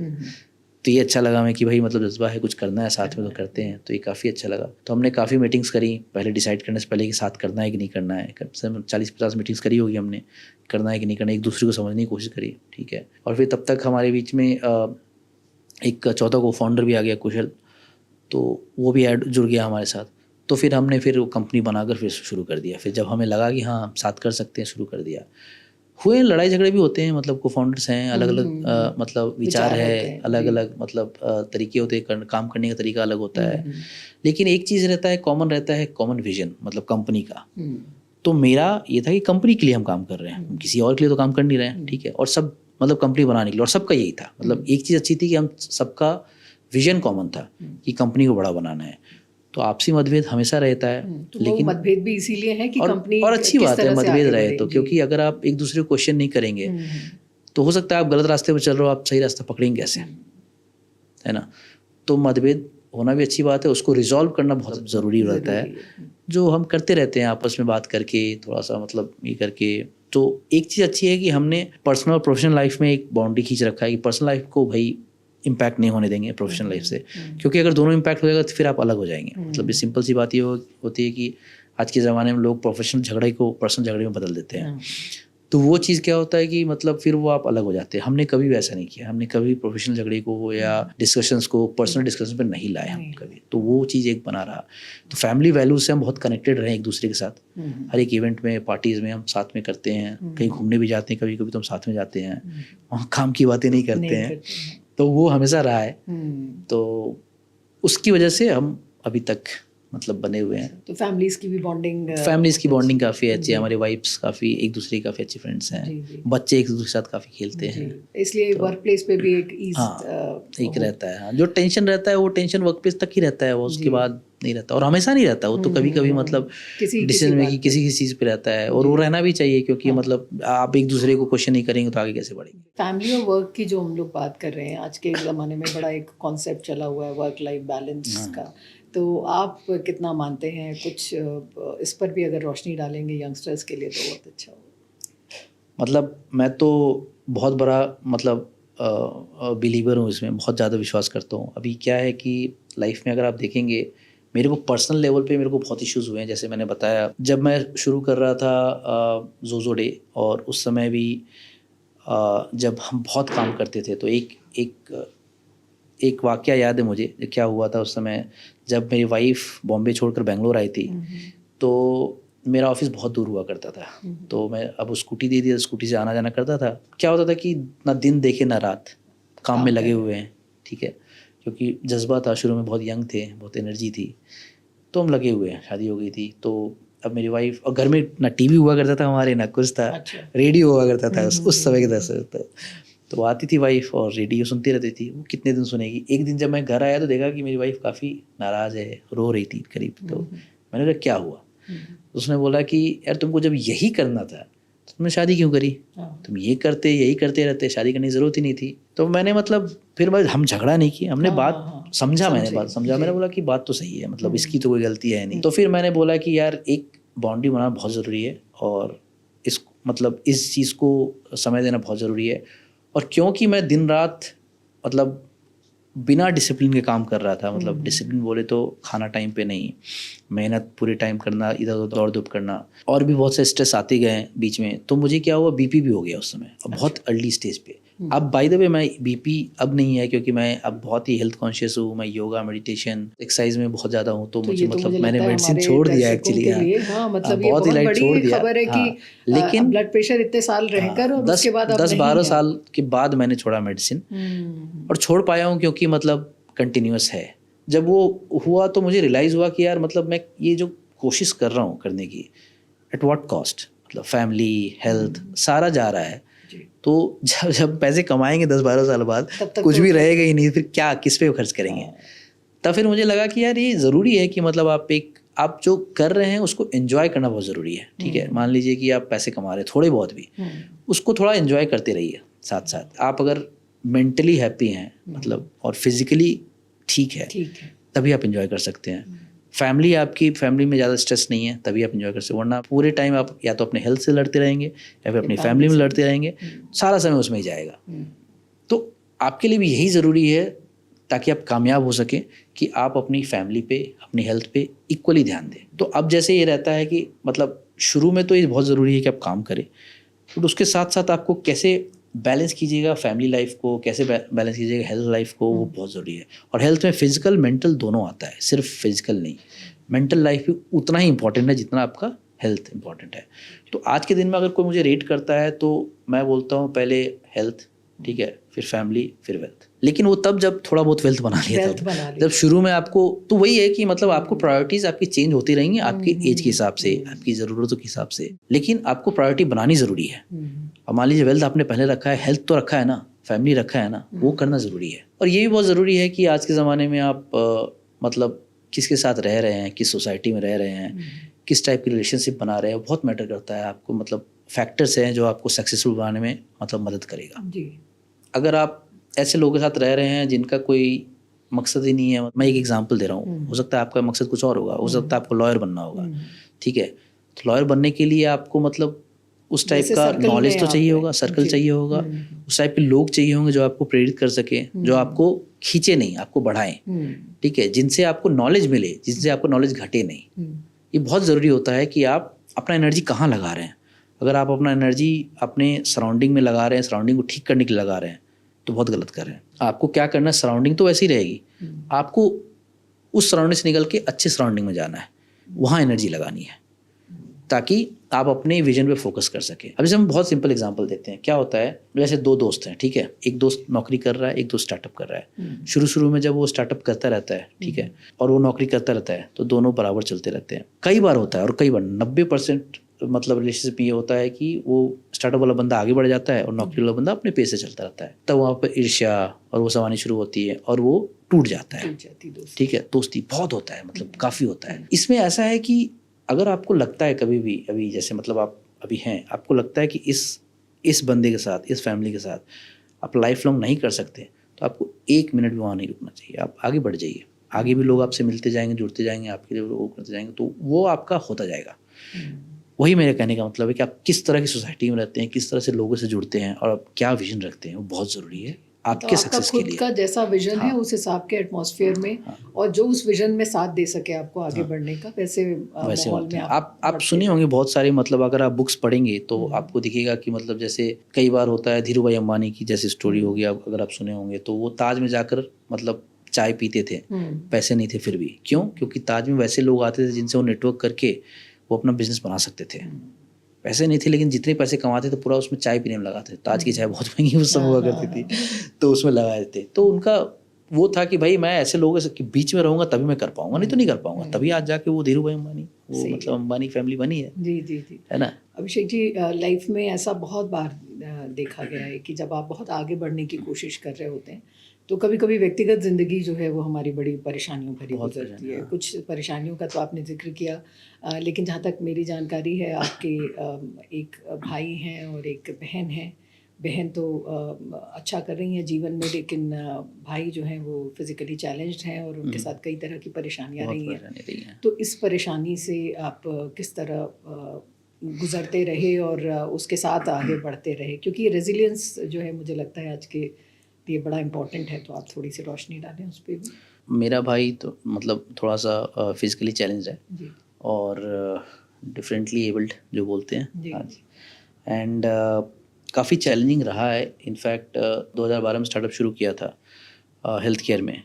तो ये अच्छा लगा मैं कि भाई मतलब जज्बा है, कुछ करना है साथ में तो करते हैं। तो ये काफ़ी अच्छा लगा। तो हमने काफ़ी मीटिंग्स करी, पहले डिसाइड करने से पहले कि साथ करना है कि नहीं करना है। कम से कम 40-50 मीटिंग्स करी होगी हमने, करना है कि नहीं करना है, एक दूसरे को समझने की कोशिश करी, ठीक है। और फिर तब तक हमारे बीच में एक चौथा को फाउंडर भी आ गया, कुशल, तो वो भी जुड़ गया हमारे साथ। तो फिर हमने फिर वो कंपनी बनाकर फिर शुरू कर दिया। फिर जब हमें लगा कि हाँ साथ कर सकते हैं, शुरू कर दिया। हुए, लड़ाई झगड़े भी होते हैं, मतलब को फाउंडर्स हैं, अलग अलग मतलब विचार है, अलग अलग मतलब तरीके होते हैं, काम करने का तरीका अलग होता है, लेकिन एक चीज़ रहता है, कॉमन रहता है, कॉमन विजन मतलब कंपनी का। तो मेरा ये था कि कंपनी के लिए हम काम कर रहे हैं, किसी और के लिए तो काम कर नहीं रहे हैं, ठीक है, और सब मतलब कंपनी बनाने के लिए, और सबका यही था, मतलब एक चीज़ अच्छी थी कि हम सबका विजन कॉमन था कि कंपनी को बड़ा बनाना है। तो आपसी मतभेद हमेशा रहता है, तो लेकिन मतभेद भी इसीलिए है कि कंपनी और अच्छी किस बात है तरह से मतभेद आगे रहे बढ़े। तो, क्योंकि अगर आप एक दूसरे को क्वेश्चन नहीं करेंगे तो हो सकता है आप गलत रास्ते पर चल रहे हो, आप सही रास्ता पकड़ेंगे कैसे, है ना। तो मतभेद होना भी अच्छी बात है, उसको रिजॉल्व करना बहुत ज़रूरी रहता है, जो हम करते रहते हैं आपस में बात करके, थोड़ा सा मतलब ये करके। तो एक चीज़ अच्छी है कि हमने पर्सनल और प्रोफेशनल लाइफ में एक बाउंड्री खींच रखा है कि पर्सनल लाइफ को भाई इम्पैक्ट नहीं होने देंगे प्रोफेशनल लाइफ से, क्योंकि अगर दोनों इम्पैक्ट हो जाएगा तो फिर आप अलग हो जाएंगे। मतलब ये सिंपल सी बात ये होती है कि आज के ज़माने में लोग प्रोफेशनल झगड़े को पर्सनल झगड़े में बदल देते हैं। तो वो चीज़ क्या होता है कि मतलब फिर वो आप अलग हो जाते हैं। हमने कभी वैसा नहीं किया, हमने कभी प्रोफेशनल झगड़े को या डिस्कशंस को पर्सनल डिस्कशन पर नहीं लाए हम कभी, तो वो चीज़ एक बना रहा। तो फैमिली वैल्यूज से हम बहुत कनेक्टेड रहे एक दूसरे के साथ, हर एक इवेंट में, पार्टीज़ में हम साथ में करते हैं, कहीं घूमने भी जाते हैं, कभी कभी तो हम साथ में जाते हैं, वहाँ काम की बातें नहीं करते हैं, तो वो हमेशा रहा है। तो उसकी वजह से हम अभी तक मतलब बने हुए हैं। तो फैमिलीज़ की बॉन्डिंग काफ़ी अच्छी है, हमारे वाइफ्स काफ़ी एक दूसरे की काफ़ी अच्छी फ्रेंड्स हैं, बच्चे एक दूसरे के साथ काफ़ी खेलते हैं, इसलिए वर्क प्लेस पे भी एक एक रहता है। हाँ, जो टेंशन रहता है वो टेंशन वर्क प्लेस तक ही रहता है, वो उसके बाद नहीं रहता, और हमेशा नहीं रहता वो, तो कभी कभी मतलब डिसीजन मेकिंग किसी चीज़ पे रहता है, और वो रहना भी चाहिए, क्योंकि मतलब आप एक दूसरे को क्वेश्चन नहीं करेंगे तो आगे कैसे बढ़ेंगे। फैमिली और वर्क की जो हम लोग बात कर रहे हैं, आज के ज़माने में बड़ा एक कॉन्सेप्ट चला हुआ है वर्क लाइफ बैलेंस का, तो आप कितना मानते हैं? कुछ इस पर भी अगर रोशनी डालेंगे यंगस्टर्स के लिए तो बहुत अच्छा होगा। मतलब मैं तो बहुत बड़ा मतलब बिलीवर हूँ इसमें, बहुत ज़्यादा विश्वास करता हूँ। अभी क्या है कि लाइफ में अगर आप देखेंगे, मेरे को पर्सनल लेवल पे मेरे को बहुत इश्यूज़ हुए हैं। जैसे मैंने बताया, जब मैं शुरू कर रहा था जोजो डे, और उस समय भी जब हम बहुत काम करते थे, तो एक वाक़या याद है मुझे क्या हुआ था उस समय। जब मेरी वाइफ बॉम्बे छोड़कर बेंगलोर आई थी, तो मेरा ऑफिस बहुत दूर हुआ करता था, तो मैं अब स्कूटी दे दी, स्कूटी से आना जाना करता था। क्या होता था कि ना दिन देखे ना रात, काम में लगे हुए हैं, ठीक है, क्योंकि जज्बा था, शुरू में बहुत यंग थे, बहुत एनर्जी थी, तो हम लगे हुए हैं, शादी हो गई थी। तो अब मेरी वाइफ, और घर में ना टीवी हुआ करता था हमारे, ना कुछ था, रेडियो हुआ करता था उस समय के तरह। तो आती थी वाइफ और रेडियो सुनती रहती थी, वो कितने दिन सुनेगी। एक दिन जब मैं घर आया तो देखा कि मेरी वाइफ काफ़ी नाराज़ है, रो रही थी करीब। तो मैंने कहा क्या हुआ? उसने बोला कि यार तुमको जब यही करना था तो तुमने शादी क्यों करी? तुम यही करते रहते, शादी करने की ज़रूरत ही नहीं थी। तो मैंने मतलब फिर हम झगड़ा नहीं किया, हमने बात समझा, मैंने बोला कि बात तो सही है, मतलब इसकी तो कोई गलती है नहीं। तो फिर मैंने बोला कि यार एक बाउंड्री बनाना बहुत ज़रूरी है, और इस चीज़ को समय देना बहुत ज़रूरी है। और क्योंकि मैं दिन रात मतलब बिना डिसिप्लिन के काम कर रहा था, मतलब डिसिप्लिन बोले तो खाना टाइम पे नहीं, मेहनत पूरे टाइम करना, इधर उधर दौड़ धूप करना, और भी बहुत से स्ट्रेस आते गए बीच में। तो मुझे क्या हुआ, बीपी भी हो गया उस समय, बहुत अर्ली स्टेज पे। अब बाय द वे मैं बीपी अब नहीं है, क्योंकि मैं अब बहुत ही हेल्थ कॉन्शियस हूँ, मैं योगा, मेडिटेशन, एक्सरसाइज में बहुत ज़्यादा हूँ। तो मुझे मतलब मैंने मेडिसिन छोड़ दिया एक्चुअली। बहुत ही लाइट छोड़ दिया, लेकिन ब्लड प्रेशर इतने साल रहकर और उसके बाद 10-12 साल के बाद मैंने छोड़ा मेडिसिन, और छोड़ पाया हूँ क्योंकि मतलब कंटिन्यूअस है। जब वो हुआ तो मुझे रियलाइज़ हुआ कि यार मतलब मैं ये जो कोशिश कर रहा हूँ करने की, एट व्हाट कॉस्ट, मतलब फैमिली, हेल्थ, सारा जा रहा है। तो जब पैसे कमाएंगे 10-12 साल बाद, कुछ भी रहेगा ही नहीं, फिर क्या, किस पे खर्च करेंगे? तब फिर मुझे लगा कि यार ये ज़रूरी है कि मतलब आप जो कर रहे हैं उसको एंजॉय करना बहुत ज़रूरी है, ठीक है। मान लीजिए कि आप पैसे कमा रहे हैं थोड़े बहुत भी, उसको थोड़ा एंजॉय करते रहिए साथ साथ। आप अगर मेंटली हैप्पी हैं मतलब, और फिजिकली ठीक है, तभी आप एंजॉय कर सकते हैं। आपकी फैमिली में ज़्यादा स्ट्रेस नहीं है, तभी आप एंजॉय कर सकते हैं। वरना पूरे टाइम आप या तो अपने हेल्थ से लड़ते रहेंगे, या फिर अपनी फैमिली में लड़ते रहेंगे, सारा समय उसमें ही जाएगा। तो आपके लिए भी यही ज़रूरी है, ताकि आप कामयाब हो सकें, कि आप अपनी फैमिली पे, अपनी हेल्थ पे इक्वली ध्यान दें। तो अब जैसे ये रहता है कि मतलब शुरू में तो ये बहुत ज़रूरी है कि आप काम करें, बट उसके साथ साथ आपको कैसे बैलेंस कीजिएगा फैमिली लाइफ को, कैसे बैलेंस कीजिएगा हेल्थ लाइफ को, वो बहुत ज़रूरी है। और हेल्थ में फिजिकल मेंटल दोनों आता है, सिर्फ फिजिकल नहीं। मेंटल लाइफ भी उतना ही इंपॉर्टेंट है जितना आपका हेल्थ इंपॉर्टेंट है। तो आज के दिन में अगर कोई मुझे रेट करता है तो मैं बोलता हूँ पहले हेल्थ, ठीक है, फिर फैमिली, फिर वेल्थ। लेकिन वो तब जब थोड़ा बहुत वेल्थ बना लिया, तब जब शुरू में आपको, तो वही है कि मतलब आपको प्रायोरिटीज आपकी चेंज होती रहेंगी आपकी एज के हिसाब से, आपकी ज़रूरतों के हिसाब से, लेकिन आपको प्रायोरिटी बनानी ज़रूरी है। अब मान लीजिए वेल्थ आपने पहले रखा है, हेल्थ तो रखा है ना, फैमिली रखा है ना, वो करना ज़रूरी है। और ये भी बहुत ज़रूरी है कि आज के ज़माने में आप मतलब किसके साथ रह रहे हैं, किस सोसाइटी में रह रहे हैं, किस टाइप की रिलेशनशिप बना रहे हैं, बहुत मैटर करता है। आपको मतलब फैक्टर्स हैं जो आपको सक्सेसफुल बनाने में मतलब मदद करेगा जी। अगर आप ऐसे लोगों के साथ रह रहे हैं जिनका कोई मकसद ही नहीं है, मैं एक एग्जांपल दे रहा हूँ, हो सकता है आपका मकसद कुछ और होगा, हो सकता है आपको लॉयर बनना होगा, ठीक है, तो लॉयर बनने के लिए आपको मतलब उस टाइप का नॉलेज तो चाहिए होगा, सर्कल चाहिए होगा, उस टाइप के लोग चाहिए होंगे जो आपको प्रेरित कर सके, जो आपको खींचे नहीं, आपको बढ़ाएं, ठीक है, जिनसे आपको नॉलेज मिले, जिनसे आपको नॉलेज घटे नहीं। ये बहुत ज़रूरी होता है कि आप अपना एनर्जी कहाँ लगा रहे हैं। अगर आप अपना एनर्जी अपने सराउंडिंग में लगा रहे हैं, सराउंडिंग को ठीक करने के लिए लगा रहे हैं, तो बहुत गलत कर रहे हैं। आपको क्या करना है, सराउंडिंग तो वैसी रहेगी, आपको उस सराउंडिंग से निकल के अच्छे सराउंडिंग में जाना है, वहाँ एनर्जी लगानी है, ताकि आप अपने विजन पे फोकस कर सके। अब जैसे हम बहुत सिंपल एग्जांपल देते हैं, क्या होता है, जैसे दो दोस्त हैं, ठीक है, एक दोस्त नौकरी कर रहा है, एक दोस्त स्टार्टअप कर रहा है। शुरू में जब वो स्टार्टअप करता रहता है, ठीक है, और वो नौकरी करता रहता है, तो दोनों बराबर चलते रहते हैं। कई बार होता है, और कई बार 90% मतलब रिलेशनशिप ये होता है कि वो स्टार्टअप वाला बंदा आगे बढ़ जाता है और नौकरी वाला बंदा अपने पेस से चलता रहता है। तब वहाँ पर ईर्ष्या और वो सब आनी शुरू होती है और वो टूट जाता है, ठीक है, दोस्ती बहुत होता है, मतलब काफ़ी होता है। इसमें ऐसा है कि अगर आपको लगता है कभी भी, अभी जैसे मतलब आप अभी हैं, आपको लगता है कि इस बंदे के साथ, इस फैमिली के साथ आप लाइफ लॉन्ग नहीं कर सकते, तो आपको 1 मिनट भी वहाँ नहीं रुकना चाहिए, आप आगे बढ़ जाइए। आगे भी लोग आपसे मिलते जाएंगे, जुड़ते जाएंगे, आपके लिए वो करते जाएंगे, तो वो आपका होता जाएगा। वही मेरे कहने का मतलब है कि आप किस तरह की सोसाइटी में रहते हैं, किस तरह से लोगों से जुड़ते हैं और आप क्या विजन रखते हैं, वो बहुत ज़रूरी है आपके सक्सेस के लिए। का जैसा विजन है उस हिसाब के एटमॉस्फेयर में, और जो उस विजन में साथ दे सके आपको आगे बढ़ने का, वैसे माहौल में आप सुने होंगे बहुत सारे, मतलब अगर आप बुक्स पढ़ेंगे तो आपको दिखेगा कि मतलब जैसे कई बार होता है, धीरू भाई अंबानी की जैसी स्टोरी होगी, अगर आप सुने होंगे, तो वो ताज में जाकर मतलब चाय पीते थे, पैसे नहीं थे फिर भी। क्यों? क्योंकि ताज में वैसे लोग आते थे जिनसे वो नेटवर्क करके वो अपना बिजनेस बना सकते थे। पैसे नहीं थे, लेकिन जितने पैसे कमाते थे पूरा उसमें चाय पीने में लगाते थे। ताज की चाय बहुत महंगी उस समय हुआ करती थी, तो उसमें लगा देते। तो उनका वो था कि भाई मैं ऐसे लोगों के बीच में रहूंगा तभी मैं कर पाऊंगा, नहीं तो नहीं कर पाऊंगा। तभी आज जाके वो धीरू भाई अंबानी, वो मतलब अंबानी फैमिली बनी है। जी जी जी, है ना। अभिषेक जी, लाइफ में ऐसा बहुत बार देखा गया है कि जब आप बहुत आगे बढ़ने की कोशिश कर रहे होते हैं, तो कभी कभी व्यक्तिगत ज़िंदगी जो है वो हमारी बड़ी परेशानियों भरी गुजरती है। कुछ परेशानियों का तो आपने जिक्र किया, लेकिन जहाँ तक मेरी जानकारी है, आपके एक भाई हैं और एक बहन है। बहन तो अच्छा कर रही हैं जीवन में, लेकिन भाई जो हैं वो फिज़िकली चैलेंज्ड हैं और उनके साथ कई तरह की परेशानियाँ रही हैं। तो इस परेशानी से आप किस तरह गुजरते रहे और उसके साथ आगे बढ़ते रहे? क्योंकि रेजिलियंस जो है मुझे लगता है आज के ये बड़ा इम्पोर्टेंट है, तो आप थोड़ी सी रोशनी डालें उस पर भी। मेरा भाई तो मतलब थोड़ा सा फिजिकली चैलेंज है जी, और डिफरेंटली एबल्ड जो बोलते हैं आज, एंड काफ़ी चैलेंजिंग रहा है। इनफैक्ट 2012 में स्टार्टअप शुरू किया था हेल्थ केयर में।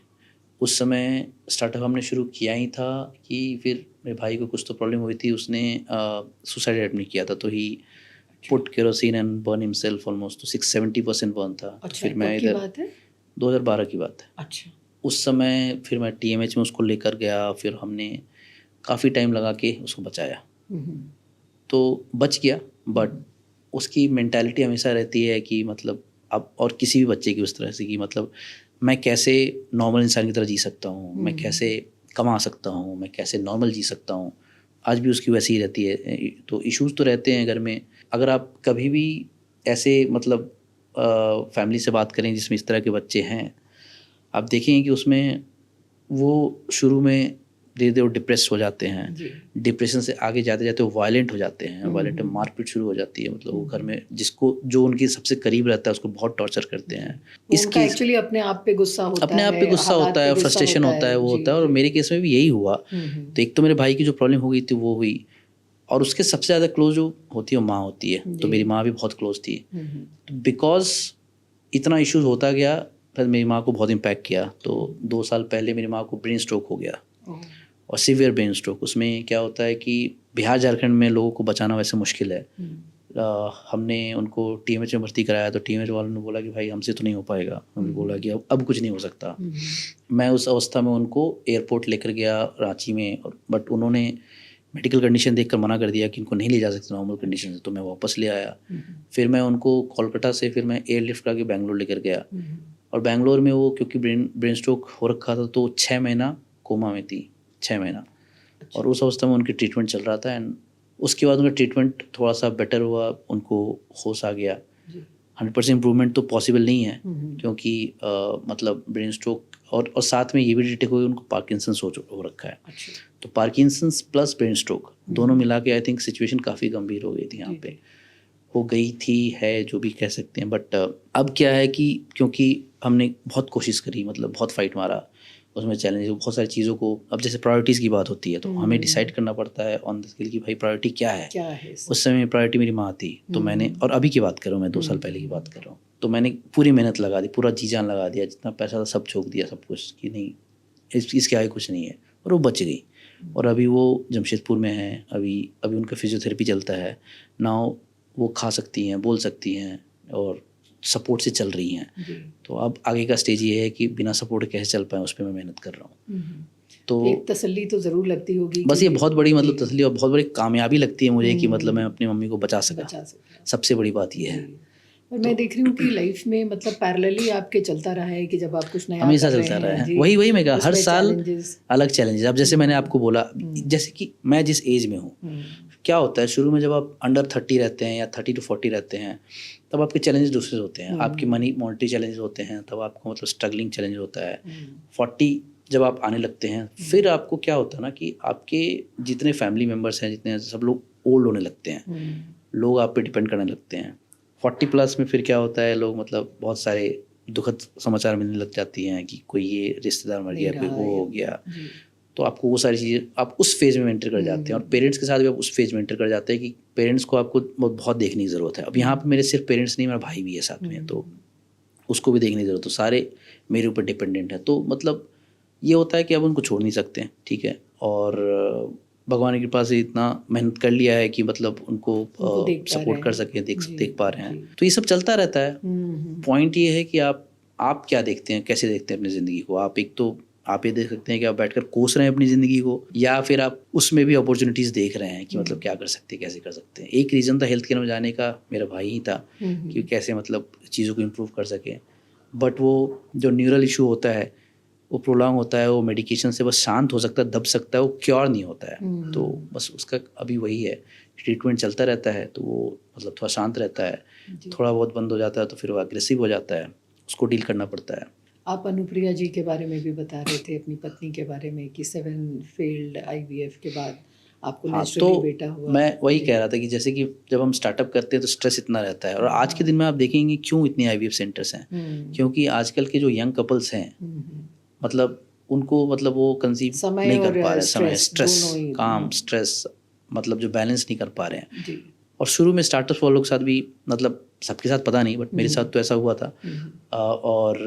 उस समय स्टार्टअप हमने शुरू किया ही था कि फिर मेरे भाई को कुछ तो प्रॉब्लम हुई थी, उसने सुसाइड एडमिट किया था, तो he put kerosene and burn himself almost, तो 670% बर्न था। अच्छा, फिर मैं इधर 2012 की बात है। अच्छा, उस समय फिर मैं TMH में उसको लेकर गया, फिर हमने काफ़ी टाइम लगा के उसको बचाया, तो बच गया। बट उसकी मेंटालिटी हमेशा रहती है कि मतलब अब, और किसी भी बच्चे की उस तरह से कि मतलब मैं कैसे नॉर्मल इंसान की तरह जी सकता हूँ, मैं कैसे कमा सकता हूँ, मैं कैसे नॉर्मल जी सकता हूँ। आज भी उसकी वैसी ही रहती है। तो इश्यूज़ तो रहते हैं घर में। अगर आप कभी भी ऐसे मतलब फैमिली से बात करें जिसमें इस तरह के बच्चे हैं, आप देखेंगे कि उसमें वो शुरू में धीरे धीरे वो डिप्रेस हो जाते हैं, डिप्रेशन से आगे जाते जाते वो वायलेंट हो जाते हैं, वायलेंट में मारपीट शुरू हो जाती है। मतलब वो घर में जो उनकी सबसे करीब रहता है उसको बहुत टॉर्चर करते हैं। इसका एक्चुअली अपने आप पे गुस्सा होता है, फ्रस्ट्रेशन होता है, वो होता है। और मेरे केस में भी यही हुआ। तो एक तो मेरे भाई की जो प्रॉब्लम हो गई थी वो हुई, और उसके सबसे ज़्यादा क्लोज जो होती है वो माँ होती है। तो मेरी माँ भी बहुत क्लोज थी। तो बिकॉज इतना इश्यूज होता गया, फिर मेरी माँ को बहुत इम्पैक्ट किया। तो 2 साल पहले मेरी माँ को ब्रेन स्ट्रोक हो गया। और सीवियर ब्रेन स्ट्रोक, उसमें क्या होता है कि बिहार झारखंड में लोगों को बचाना वैसे मुश्किल है। हमने उनको टीएमएच में भर्ती कराया तो टीएमएच वालों ने बोला कि भाई हमसे तो नहीं हो पाएगा, हमने बोला कि अब कुछ नहीं हो सकता। मैं उस अवस्था में उनको एयरपोर्ट लेकर गया रांची में, बट उन्होंने मेडिकल कंडीशन देखकर मना कर दिया कि इनको नहीं ले जा सकते नॉर्मल कंडीशन से, तो मैं वापस ले आया। फिर मैं उनको कोलकाता से फिर मैं एयरलिफ्ट करके बेंगलोर लेकर गया, और बेंगलोर में वो क्योंकि ब्रेन स्ट्रोक हो रखा था तो 6 महीना कोमा में थी, 6 महीना। और उस अवस्था में उनकी ट्रीटमेंट चल रहा था, एंड उसके बाद उनका ट्रीटमेंट थोड़ा सा बेटर हुआ, उनको होश आ गया। 100% इम्प्रूवमेंट तो पॉसिबल नहीं है, क्योंकि मतलब ब्रेन स्ट्रोक और साथ में ये भी डिटेक्ट हुआ उनको पार्किंसंस हो रखा है। तो पार्किंसंस प्लस ब्रेन स्ट्रोक दोनों मिला के आई थिंक सिचुएशन काफ़ी गंभीर हो गई थी यहाँ पे, हो गई थी, है जो भी कह सकते हैं। बट अब क्या है कि क्योंकि हमने बहुत कोशिश करी, मतलब बहुत फाइट मारा, उसमें चैलेंज बहुत सारी चीज़ों को, अब जैसे प्रायोरिटीज़ की बात होती है तो हमें डिसाइड करना पड़ता है ऑन द स्केल कि भाई प्रायोरिटी क्या है। उस समय प्रायोरिटी मेरी माँ थी, तो मैंने, और अभी की बात कर रहा हूँ मैं, 2 साल पहले की बात कर रहा हूँ, तो मैंने पूरी मेहनत लगा दी, पूरा जी जान लगा दिया, जितना पैसा था सब झोंक दिया, सब कुछ, कि नहीं इसके आगे कुछ नहीं है, और वो बच गई। और अभी वो जमशेदपुर में है, अभी उनका फिजियोथेरेपी चलता है नाउ, वो खा सकती हैं, बोल सकती हैं, और सपोर्ट से चल रही हैं। तो अब आगे का स्टेज ये है कि बिना सपोर्ट कैसे चल पाए, उस पर मैं मेहनत कर रहा हूँ। तो एक तसल्ली तो ज़रूर लगती होगी, बस ये बहुत बड़ी मतलब तसल्ली और बहुत बड़ी कामयाबी लगती है मुझे कि मतलब मैं अपनी मम्मी को बचा सका। सबसे बड़ी बात ये है। और मैं देख रही हूँ कि लाइफ में मतलब पैरेलली आपके चलता रहा है कि जब आप कुछ नया हमेशा चलता रहा है, वही मैं कहा, हर साल अलग चैलेंजेस। अब जैसे मैंने आपको बोला, जैसे कि मैं जिस एज में हूँ, क्या होता है शुरू में जब आप अंडर 30 रहते हैं या 30 to 40 रहते हैं, तब आपके चैलेंजेस दूसरे होते हैं, आपकी मॉनिटरी चैलेंजेस होते हैं, तब आपको मतलब स्ट्रगलिंग चैलेंज होता है। 40 जब आप आने लगते हैं, फिर आपको क्या होता है ना कि आपके जितने फैमिली मेम्बर्स हैं, जितने सब लोग ओल्ड होने लगते हैं, लोग आप पे डिपेंड करने लगते हैं। 40 प्लस में फिर क्या होता है, लोग मतलब बहुत सारे दुखद समाचार मिलने लग जाती हैं कि कोई ये रिश्तेदार मर गया, कोई वो हो गया, तो आपको वो सारी चीज़ें, आप उस फेज़ में एंटर कर जाते हैं। और पेरेंट्स के साथ भी आप उस फेज़ में एंटर कर जाते हैं कि पेरेंट्स को आपको बहुत देखने की ज़रूरत है। अब यहाँ पे मेरे सिर्फ पेरेंट्स नहीं, मेरा भाई भी है साथ में, तो उसको भी देखने की ज़रूरत है, तो सारे मेरे ऊपर डिपेंडेंट है। तो मतलब ये होता है कि अब उनको छोड़ नहीं सकते हैं, ठीक है, और भगवान की कृपा से इतना मेहनत कर लिया है कि मतलब उनको सपोर्ट कर सकें, देख पा रहे हैं, तो ये सब चलता रहता है। पॉइंट ये है कि आप क्या देखते हैं, कैसे देखते हैं अपनी ज़िंदगी को। आप एक तो आप ये देख सकते हैं कि आप बैठकर कोस रहे हैं अपनी ज़िंदगी को, या फिर आप उसमें भी अपॉर्चुनिटीज़ देख रहे हैं कि मतलब क्या कर सकते हैं, कैसे कर सकते हैं। एक रीज़न था हेल्थ केयर में जाने का, मेरा भाई ही था कि कैसे मतलब चीज़ों को इम्प्रूव कर सके। बट वो जो न्यूरल इशू होता है वो प्रोलॉन्ग होता है, वो मेडिकेशन से बस शांत हो सकता है, दब सकता है, वो क्योर नहीं होता है। तो बस उसका अभी वही है, ट्रीटमेंट चलता रहता है, तो वो मतलब थोड़ा शांत रहता है, थोड़ा बहुत बंद हो जाता है तो फिर वो अग्रेसिव हो जाता है, उसको डील करना पड़ता है। आप अनुप्रिया जी के बारे में भी बता रहे थे, अपनी पत्नी के बारे में, कि 7 फेल्ड IVF के बाद आपको नेचुरली बेटा हुआ। मैं वही कह रहा था कि जैसे कि जब हम स्टार्टअप करते हैं तो स्ट्रेस इतना रहता है, और आज के दिन में आप देखेंगे क्यों इतने IVF सेंटर्स हैं, क्योंकि आजकल के जो यंग कपल्स हैं, मतलब उनको मतलब वो कंसीव नहीं कर पा रहे हैं, समय, स्ट्रेस, काम, स्ट्रेस, मतलब जो बैलेंस नहीं कर पा रहे हैं। और शुरू में स्टार्टअप्स वालों के साथ भी, मतलब सबके साथ पता नहीं, बट मेरे साथ तो ऐसा हुआ था। और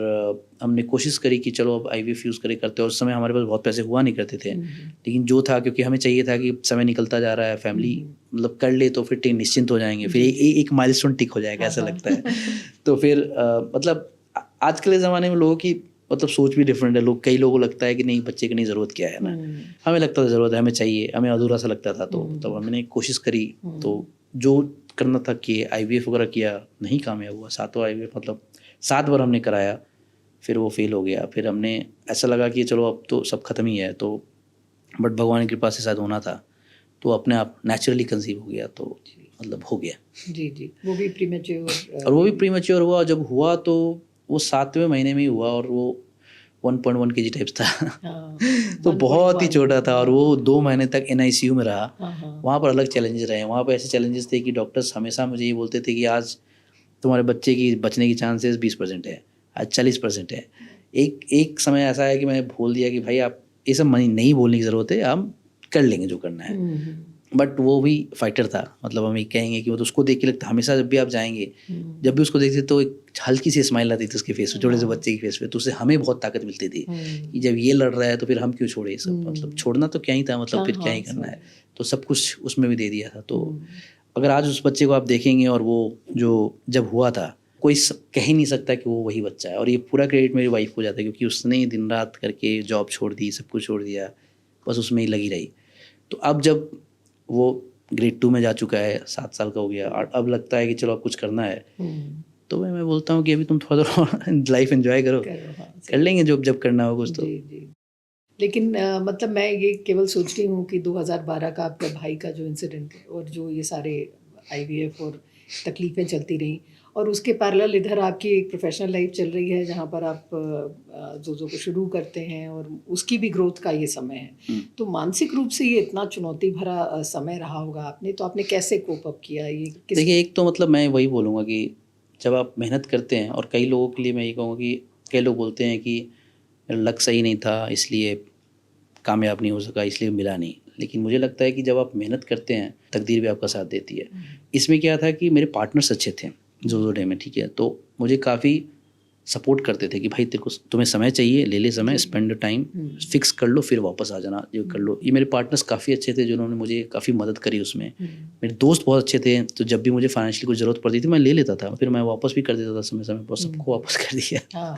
हमने कोशिश करी कि चलो अब IVF यूज़ करते, और उस समय हमारे पास बहुत पैसे हुआ नहीं करते थे, लेकिन जो था, क्योंकि हमें चाहिए था कि समय निकलता जा रहा है, फैमिली मतलब कर ले तो फिर निश्चिंत हो जाएंगे, फिर एक माइलस्टोन टिक हो जाएगा, ऐसा लगता है। तो फिर मतलब आजकल के ज़माने में लोगों की मतलब सोच भी डिफरेंट है। कई लोगों को लगता है कि नहीं, बच्चे की नहीं ज़रूरत क्या है ना, हमें लगता था ज़रूरत है, हमें चाहिए, हमें अधूरा सा लगता था। तो तब हमने कोशिश करी, तो जो करना था कि IVF वगैरह किया, नहीं कामयाब हुआ। 7वां IVF मतलब 7 बार हमने कराया, फिर वो फेल हो गया। फिर हमने ऐसा लगा कि चलो अब तो सब खत्म ही है, तो बट भगवान की कृपा से शायद होना था, तो अपने आप नेचुरली कंसीव हो गया, तो मतलब हो गया। जी वो भी प्रीमेच्योर, और वो भी प्रीमेच्योर हुआ। जब हुआ तो वो 7वें महीने में ही हुआ, और वो 1.1 kg टाइप्स था। तो बहुत ही छोटा था, और वो 2 महीने तक NICU में रहा। वहाँ पर अलग चैलेंजेस रहे। वहाँ पर ऐसे चैलेंजेस थे कि डॉक्टर्स हमेशा मुझे ये बोलते थे कि आज तुम्हारे बच्चे की बचने की चांसेस 20% है, आज 40% है। एक समय ऐसा है कि मैंने बोल दिया कि भाई आप ये सब नहीं बोलने की ज़रूरत है, हम कर लेंगे जो करना है। बट वो भी फाइटर था, मतलब हम ये कहेंगे कि मतलब उसको देख के लगता हमेशा जब भी आप जाएंगे, जब भी उसको देखते तो एक हल्की सी स्माइल आती थी उसके फेस पे, छोटे से बच्चे की फेस पे, तो उससे हमें बहुत ताकत मिलती थी कि जब ये लड़ रहा है तो फिर हम क्यों छोड़े सब, मतलब छोड़ना तो क्या ही था, मतलब फिर क्या ही करना है, तो सब कुछ उसमें भी दे दिया था। तो अगर आज उस बच्चे को आप देखेंगे और वो जो जब हुआ था, कोई कह ही नहीं सकता कि वो वही बच्चा है, और ये पूरा क्रेडिट मेरी वाइफ को जाता है, क्योंकि उसने दिन रात करके जॉब छोड़ दी, सब कुछ छोड़ दिया, बस उसमें ही लगी रही। तो अब जब वो ग्रेड 2 में जा चुका है, 7 साल का हो गया, और अब लगता है कि चलो अब कुछ करना है, तो मैं बोलता हूँ कि अभी तुम थोड़ा थोड़ा लाइफ एंजॉय करो, कर लेंगे जब करना हो कुछ तो। जी। लेकिन मतलब मैं ये केवल सोच रही हूँ कि 2012 का आपके भाई का जो इंसिडेंट है और जो ये सारे IVF और तकलीफ़ें चलती रहीं, और उसके पैरेलल इधर आपकी एक प्रोफेशनल लाइफ चल रही है जहाँ पर आप जोजो को शुरू करते हैं और उसकी भी ग्रोथ का ये समय है। तो मानसिक रूप से ये इतना चुनौती भरा समय रहा होगा आपने, तो आपने कैसे कोप अप किया ये? देखिए, एक तो मतलब मैं वही बोलूँगा कि जब आप मेहनत करते हैं, और कई लोगों के लिए मैं ये कहूँगा कि कई लोग बोलते हैं कि लक सही नहीं था इसलिए कामयाब नहीं हो सका, इसलिए मिला नहीं, लेकिन मुझे लगता है कि जब आप मेहनत करते हैं तकदीर भी आपका साथ देती है। इसमें क्या था कि मेरे पार्टनर्स अच्छे थे जोजो डे में, ठीक है, तो मुझे काफ़ी सपोर्ट करते थे कि भाई तेरे को, तुम्हें समय चाहिए, ले ले समय, स्पेंड टाइम, फिक्स कर लो, फिर वापस आ जाना, जो कर लो। ये मेरे पार्टनर्स काफ़ी अच्छे थे, जिन्होंने मुझे काफ़ी मदद करी उसमें। मेरे दोस्त बहुत अच्छे थे, तो जब भी मुझे फाइनेंशियली कुछ ज़रूरत पड़ती थी मैं ले लेता था, फिर मैं वापस भी कर देता था समय समय पर, सबको वापस कर दिया।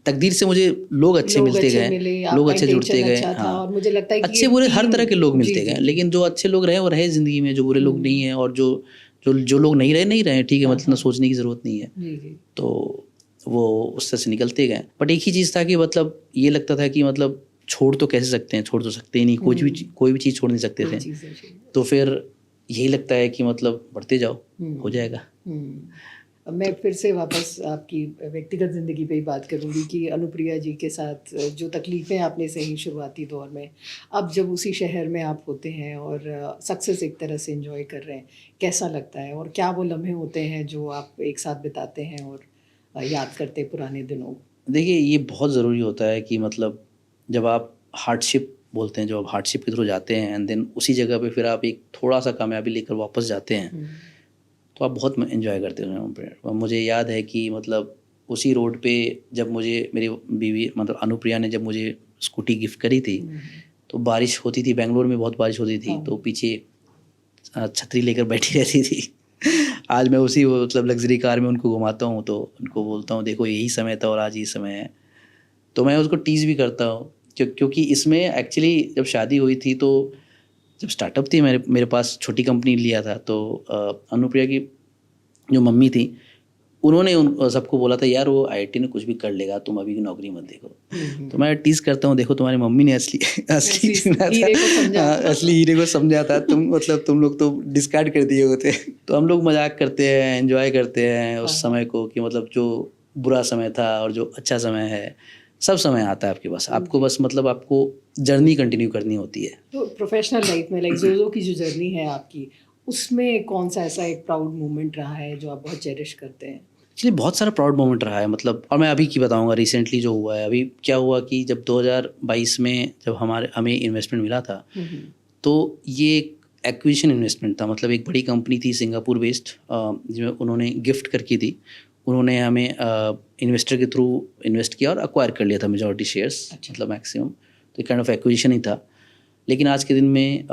तकदीर से मुझे लोग अच्छे मिलते गए, लोग अच्छे जुड़ते गए। हाँ, और मुझे लगता है कि अच्छे बुरे हर तरह के लोग मिलते गए, लेकिन जो अच्छे लोग रहे वो रहे ज़िंदगी में, जो बुरे लोग नहीं हैं, और जो लोग नहीं रहे, ठीक है, मतलब सोचने की ज़रूरत नहीं है, तो वो उससे से निकलते गए। बट एक ही चीज़ था कि मतलब ये लगता था कि मतलब छोड़ तो कैसे सकते हैं, छोड़ तो सकते ही नहीं, कोई भी चीज़ छोड़ नहीं सकते थे। तो फिर यही लगता है कि मतलब बढ़ते जाओ, हो जाएगा। मैं फिर से वापस आपकी व्यक्तिगत ज़िंदगी पे ही बात करूंगी कि अनुप्रिया जी के साथ जो तकलीफ़ें आपने सही शुरुआती दौर में, अब जब उसी शहर में आप होते हैं और सक्सेस एक तरह से एंजॉय कर रहे हैं, कैसा लगता है? और क्या वो लम्हे होते हैं जो आप एक साथ बिताते हैं और याद करते पुराने दिनों? देखिए, ये बहुत ज़रूरी होता है कि मतलब जब आप हार्डशिप बोलते हैं, जो आप हार्डशिप के थ्रू जाते हैं, एंड देन उसी जगह पे फिर आप एक थोड़ा सा कामयाबी लेकर वापस जाते हैं, तो आप बहुत एंजॉय करते हो। मुझे याद है कि मतलब उसी रोड पे जब मुझे मेरी बीवी मतलब अनुप्रिया ने जब मुझे स्कूटी गिफ्ट करी थी, तो बारिश होती थी, बेंगलोर में बहुत बारिश होती थी, तो पीछे छतरी लेकर बैठी रहती थी। आज मैं उसी मतलब लग्जरी कार में उनको घुमाता हूँ, तो उनको बोलता हूँ देखो यही समय था और आज यही समय है। तो मैं उसको टीज़ भी करता हूँ, क्योंकि इसमें एक्चुअली जब शादी हुई थी, तो जब स्टार्टअप थी, मेरे पास छोटी कंपनी लिया था, तो अनुप्रिया की जो मम्मी थी, उन्होंने उन सबको बोला था यार वो IIT में कुछ भी कर लेगा, तुम अभी की नौकरी मत देखो। तो मैं टीज़ करता हूँ, देखो तुम्हारी मम्मी ने असली हीरे को समझा था, तुम लोग तो डिस्कार्ड कर दिए होते। तो हम लोग मजाक करते हैं, एंजॉय करते हैं उस समय को, कि मतलब जो बुरा समय था और जो अच्छा समय है, सब समय आता है आपके पास, आपको बस मतलब आपको जर्नी कंटिन्यू करनी होती है। तो प्रोफेशनल लाइफ में लाइक जोजो की जो जर्नी है आपकी, उसमें कौन सा ऐसा एक प्राउड मोमेंट रहा है जो आप बहुत चेरिश करते हैं? एक्चुअली बहुत सारा प्राउड मोमेंट रहा है, मतलब, और मैं अभी की बताऊंगा रिसेंटली जो हुआ है। अभी क्या हुआ कि जब 2022 में जब हमें इन्वेस्टमेंट मिला था, तो ये एक एक्विजिशन इन्वेस्टमेंट था, मतलब एक बड़ी कंपनी थी सिंगापुर बेस्ड, जिसमें उन्होंने गिफ्ट करके दी, उन्होंने हमें इन्वेस्टर के थ्रू इन्वेस्ट किया और अक्वायर कर लिया था मेजॉरिटी शेयर्स, मतलब मैक्सिमम, तो एक काइंड ऑफ एक्विजिशन ही था। लेकिन आज के दिन में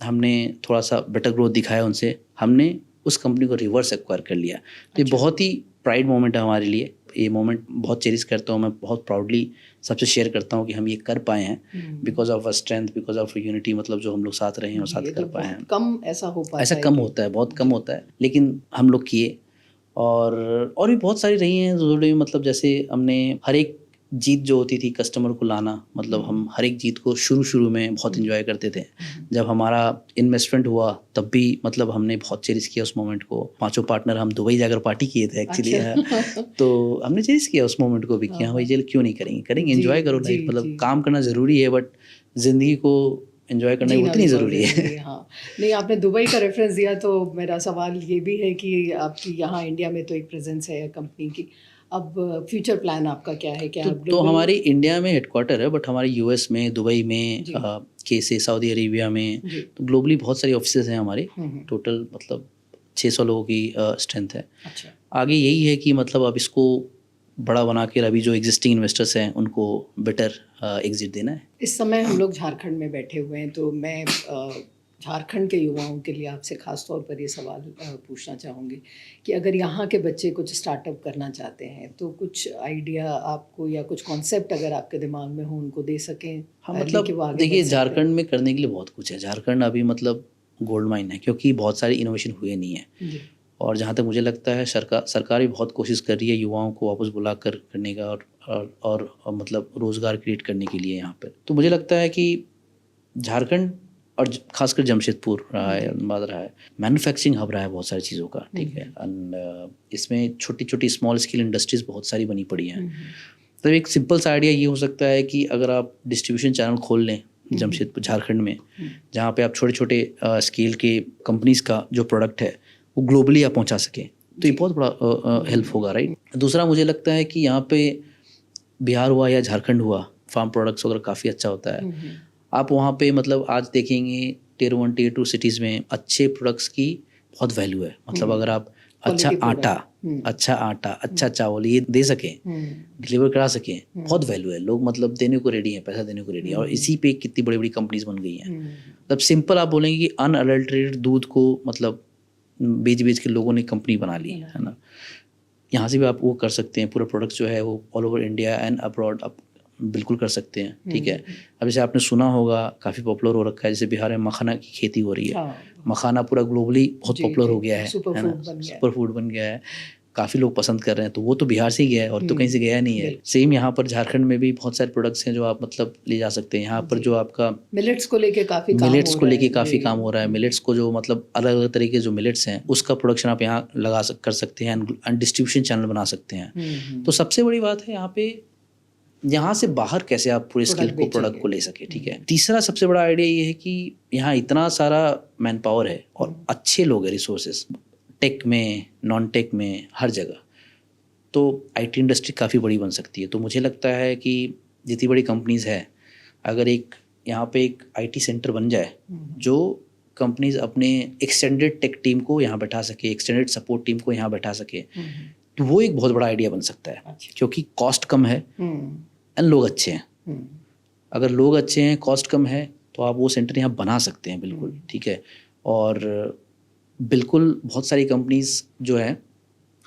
हमने थोड़ा सा बेटर ग्रोथ दिखाया उनसे, हमने उस कंपनी को रिवर्स एक्वायर कर लिया। तो ये बहुत ही प्राइड मोमेंट है हमारे लिए, ये मोमेंट बहुत चेरिश करता हूँ मैं, बहुत प्राउडली सबसे शेयर करता हूँ कि हम ये कर पाए हैं, because of a strength, because of unity, मतलब जो हम लोग साथ रहे हैं और साथ कर पाए हैं। कम ऐसा हो पाता है, ऐसा कम होता है, बहुत कम होता है, लेकिन हम लोग किए। और भी बहुत सारी रही हैं जोजो डे में, मतलब जैसे हमने हर एक जीत जो होती थी कस्टमर को लाना, मतलब हम हर एक जीत को शुरू में बहुत एंजॉय करते थे। जब हमारा इन्वेस्टमेंट हुआ तब भी मतलब हमने बहुत चेरिश किया उस मोमेंट को। 5 पार्टनर हम दुबई जाकर पार्टी किए थे एक्चुअली। अच्छा। तो हमने चेरिश किया उस मोमेंट को भी कि हाँ भाई चल क्यों नहीं करेंगे, एंजॉय करो लाइफ, मतलब काम करना ज़रूरी है, बट ज़िंदगी को एंजॉय करना उतनी ज़रूरी है। हाँ, नहीं, आपने दुबई का रेफरेंस दिया तो मेरा सवाल ये भी है कि आपकी यहाँ इंडिया में तो एक प्रेजेंस है कंपनी की, अब फ्यूचर प्लान आपका क्या है? क्या तो हमारी इंडिया में हेडक्वार्टर है, बट हमारे US में, दुबई में, के से सऊदी अरेबिया में, जी। तो ग्लोबली बहुत सारी ऑफिसेज हैं हमारे, टोटल मतलब 600 लोगों की स्ट्रेंथ है। अच्छा। आगे यही है कि मतलब अब इसको बड़ा बना के अभी जो एग्जिस्टिंग इन्वेस्टर्स हैं उनको बेटर एग्जिट देना है। इस समय हम लोग झारखंड में बैठे हुए हैं, तो मैं झारखंड के युवाओं के लिए आपसे ख़ास तौर पर ये सवाल पूछना चाहूँगी कि अगर यहाँ के बच्चे कुछ स्टार्टअप करना चाहते हैं तो कुछ आइडिया आपको या कुछ कॉन्सेप्ट अगर आपके दिमाग में हो उनको दे सकें। हाँ लेकिन वो मतलब आगे देखिए बढ़ सकते हैं। झारखंड में करने के लिए बहुत कुछ है। झारखंड अभी मतलब गोल्ड माइन है, क्योंकि बहुत सारे इनोवेशन हुए नहीं है। जी। और जहाँ तक मुझे लगता है सरकार भी बहुत कोशिश कर रही है युवाओं को वापस बुला कर करने का और मतलब रोज़गार क्रिएट करने के लिए यहाँ पर। तो मुझे लगता है कि झारखंड और खासकर जमशेदपुर रहा है, बाद रहा है, मैन्युफैक्चरिंग हब रहा है बहुत सारी चीज़ों का, ठीक है। एंड इसमें छोटी छोटी स्मॉल स्केल इंडस्ट्रीज़ बहुत सारी बनी पड़ी हैं। तो एक सिंपल सा आइडिया ये हो सकता है कि अगर आप डिस्ट्रीब्यूशन चैनल खोल लें जमशेदपुर झारखंड में, जहाँ पे आप छोटे छोटे स्केल के कंपनीज़ का जो प्रोडक्ट है वो ग्लोबली आप पहुँचा सकें, तो ये बहुत बड़ा हेल्प होगा, राइट। दूसरा मुझे लगता है कि यहाँ पे बिहार हुआ या झारखंड हुआ, फार्म प्रोडक्ट्स वगैरह काफ़ी अच्छा होता है। आप वहाँ पे मतलब आज देखेंगे Tier 1 Tier 2 सिटीज़ में अच्छे प्रोडक्ट्स की बहुत वैल्यू है। मतलब अगर आप अच्छा आटा, अच्छा चावल ये दे सकें, डिलीवर करा सकें, बहुत वैल्यू है। लोग मतलब देने को रेडी हैं, पैसा देने को रेडी है। और इसी पे कितनी बड़ी बड़ी कंपनीज बन गई हैं। मतलब सिंपल आप बोलेंगे कि अनअडल्टरेटेड दूध को मतलब बेच के लोगों ने कंपनी बना ली है ना। यहाँ से भी आप वो कर सकते हैं, पूरा प्रोडक्ट जो है वो all over India and abroad आप बिल्कुल कर सकते हैं, ठीक है। अब जैसे आपने सुना होगा काफ़ी पॉपुलर हो रखा है, जैसे बिहार में मखाना की खेती हो रही है। मखाना पूरा ग्लोबली बहुत पॉपुलर हो गया है ना, सुपर फूड बन गया है, काफ़ी लोग पसंद कर रहे हैं। तो वो तो बिहार से ही गया है और तो कहीं से गया नहीं है। सेम यहाँ पर झारखंड में भी बहुत सारे प्रोडक्ट्स हैं जो आप मतलब ले जा सकते हैं। यहाँ पर जो आपका मिलेट्स को लेके काफ़ी काम हो रहा है। मिलेट्स को जो मतलब अलग अलग तरीके जो मिलेट्स हैं उसका प्रोडक्शन आप यहाँ कर सकते हैं एंड डिस्ट्रीब्यूशन चैनल बना सकते हैं। तो सबसे बड़ी बात है यहाँ से बाहर कैसे आप पूरे स्किल को प्रोडक्ट को ले सके, ठीक है। तीसरा सबसे बड़ा आइडिया ये है कि यहाँ इतना सारा मैन पावर है और अच्छे लोग हैं, रिसोर्सेज टेक में, नॉन टेक में, हर जगह। तो आईटी इंडस्ट्री काफ़ी बड़ी बन सकती है। तो मुझे लगता है कि जितनी बड़ी कंपनीज़ है, अगर एक यहाँ पे एक आईटी सेंटर बन जाए जो कंपनीज अपने एक्सटेंडेड टेक टीम को यहाँ बैठा सके, एक्सटेंडेड सपोर्ट टीम को यहाँ बैठा सके, तो वो एक बहुत बड़ा आइडिया बन सकता है। क्योंकि कॉस्ट कम है एंड लोग अच्छे हैं। अगर लोग अच्छे हैं, कॉस्ट कम है, तो आप वो सेंटर यहाँ बना सकते हैं, बिल्कुल, ठीक है। और बिल्कुल बहुत सारी कंपनीज जो है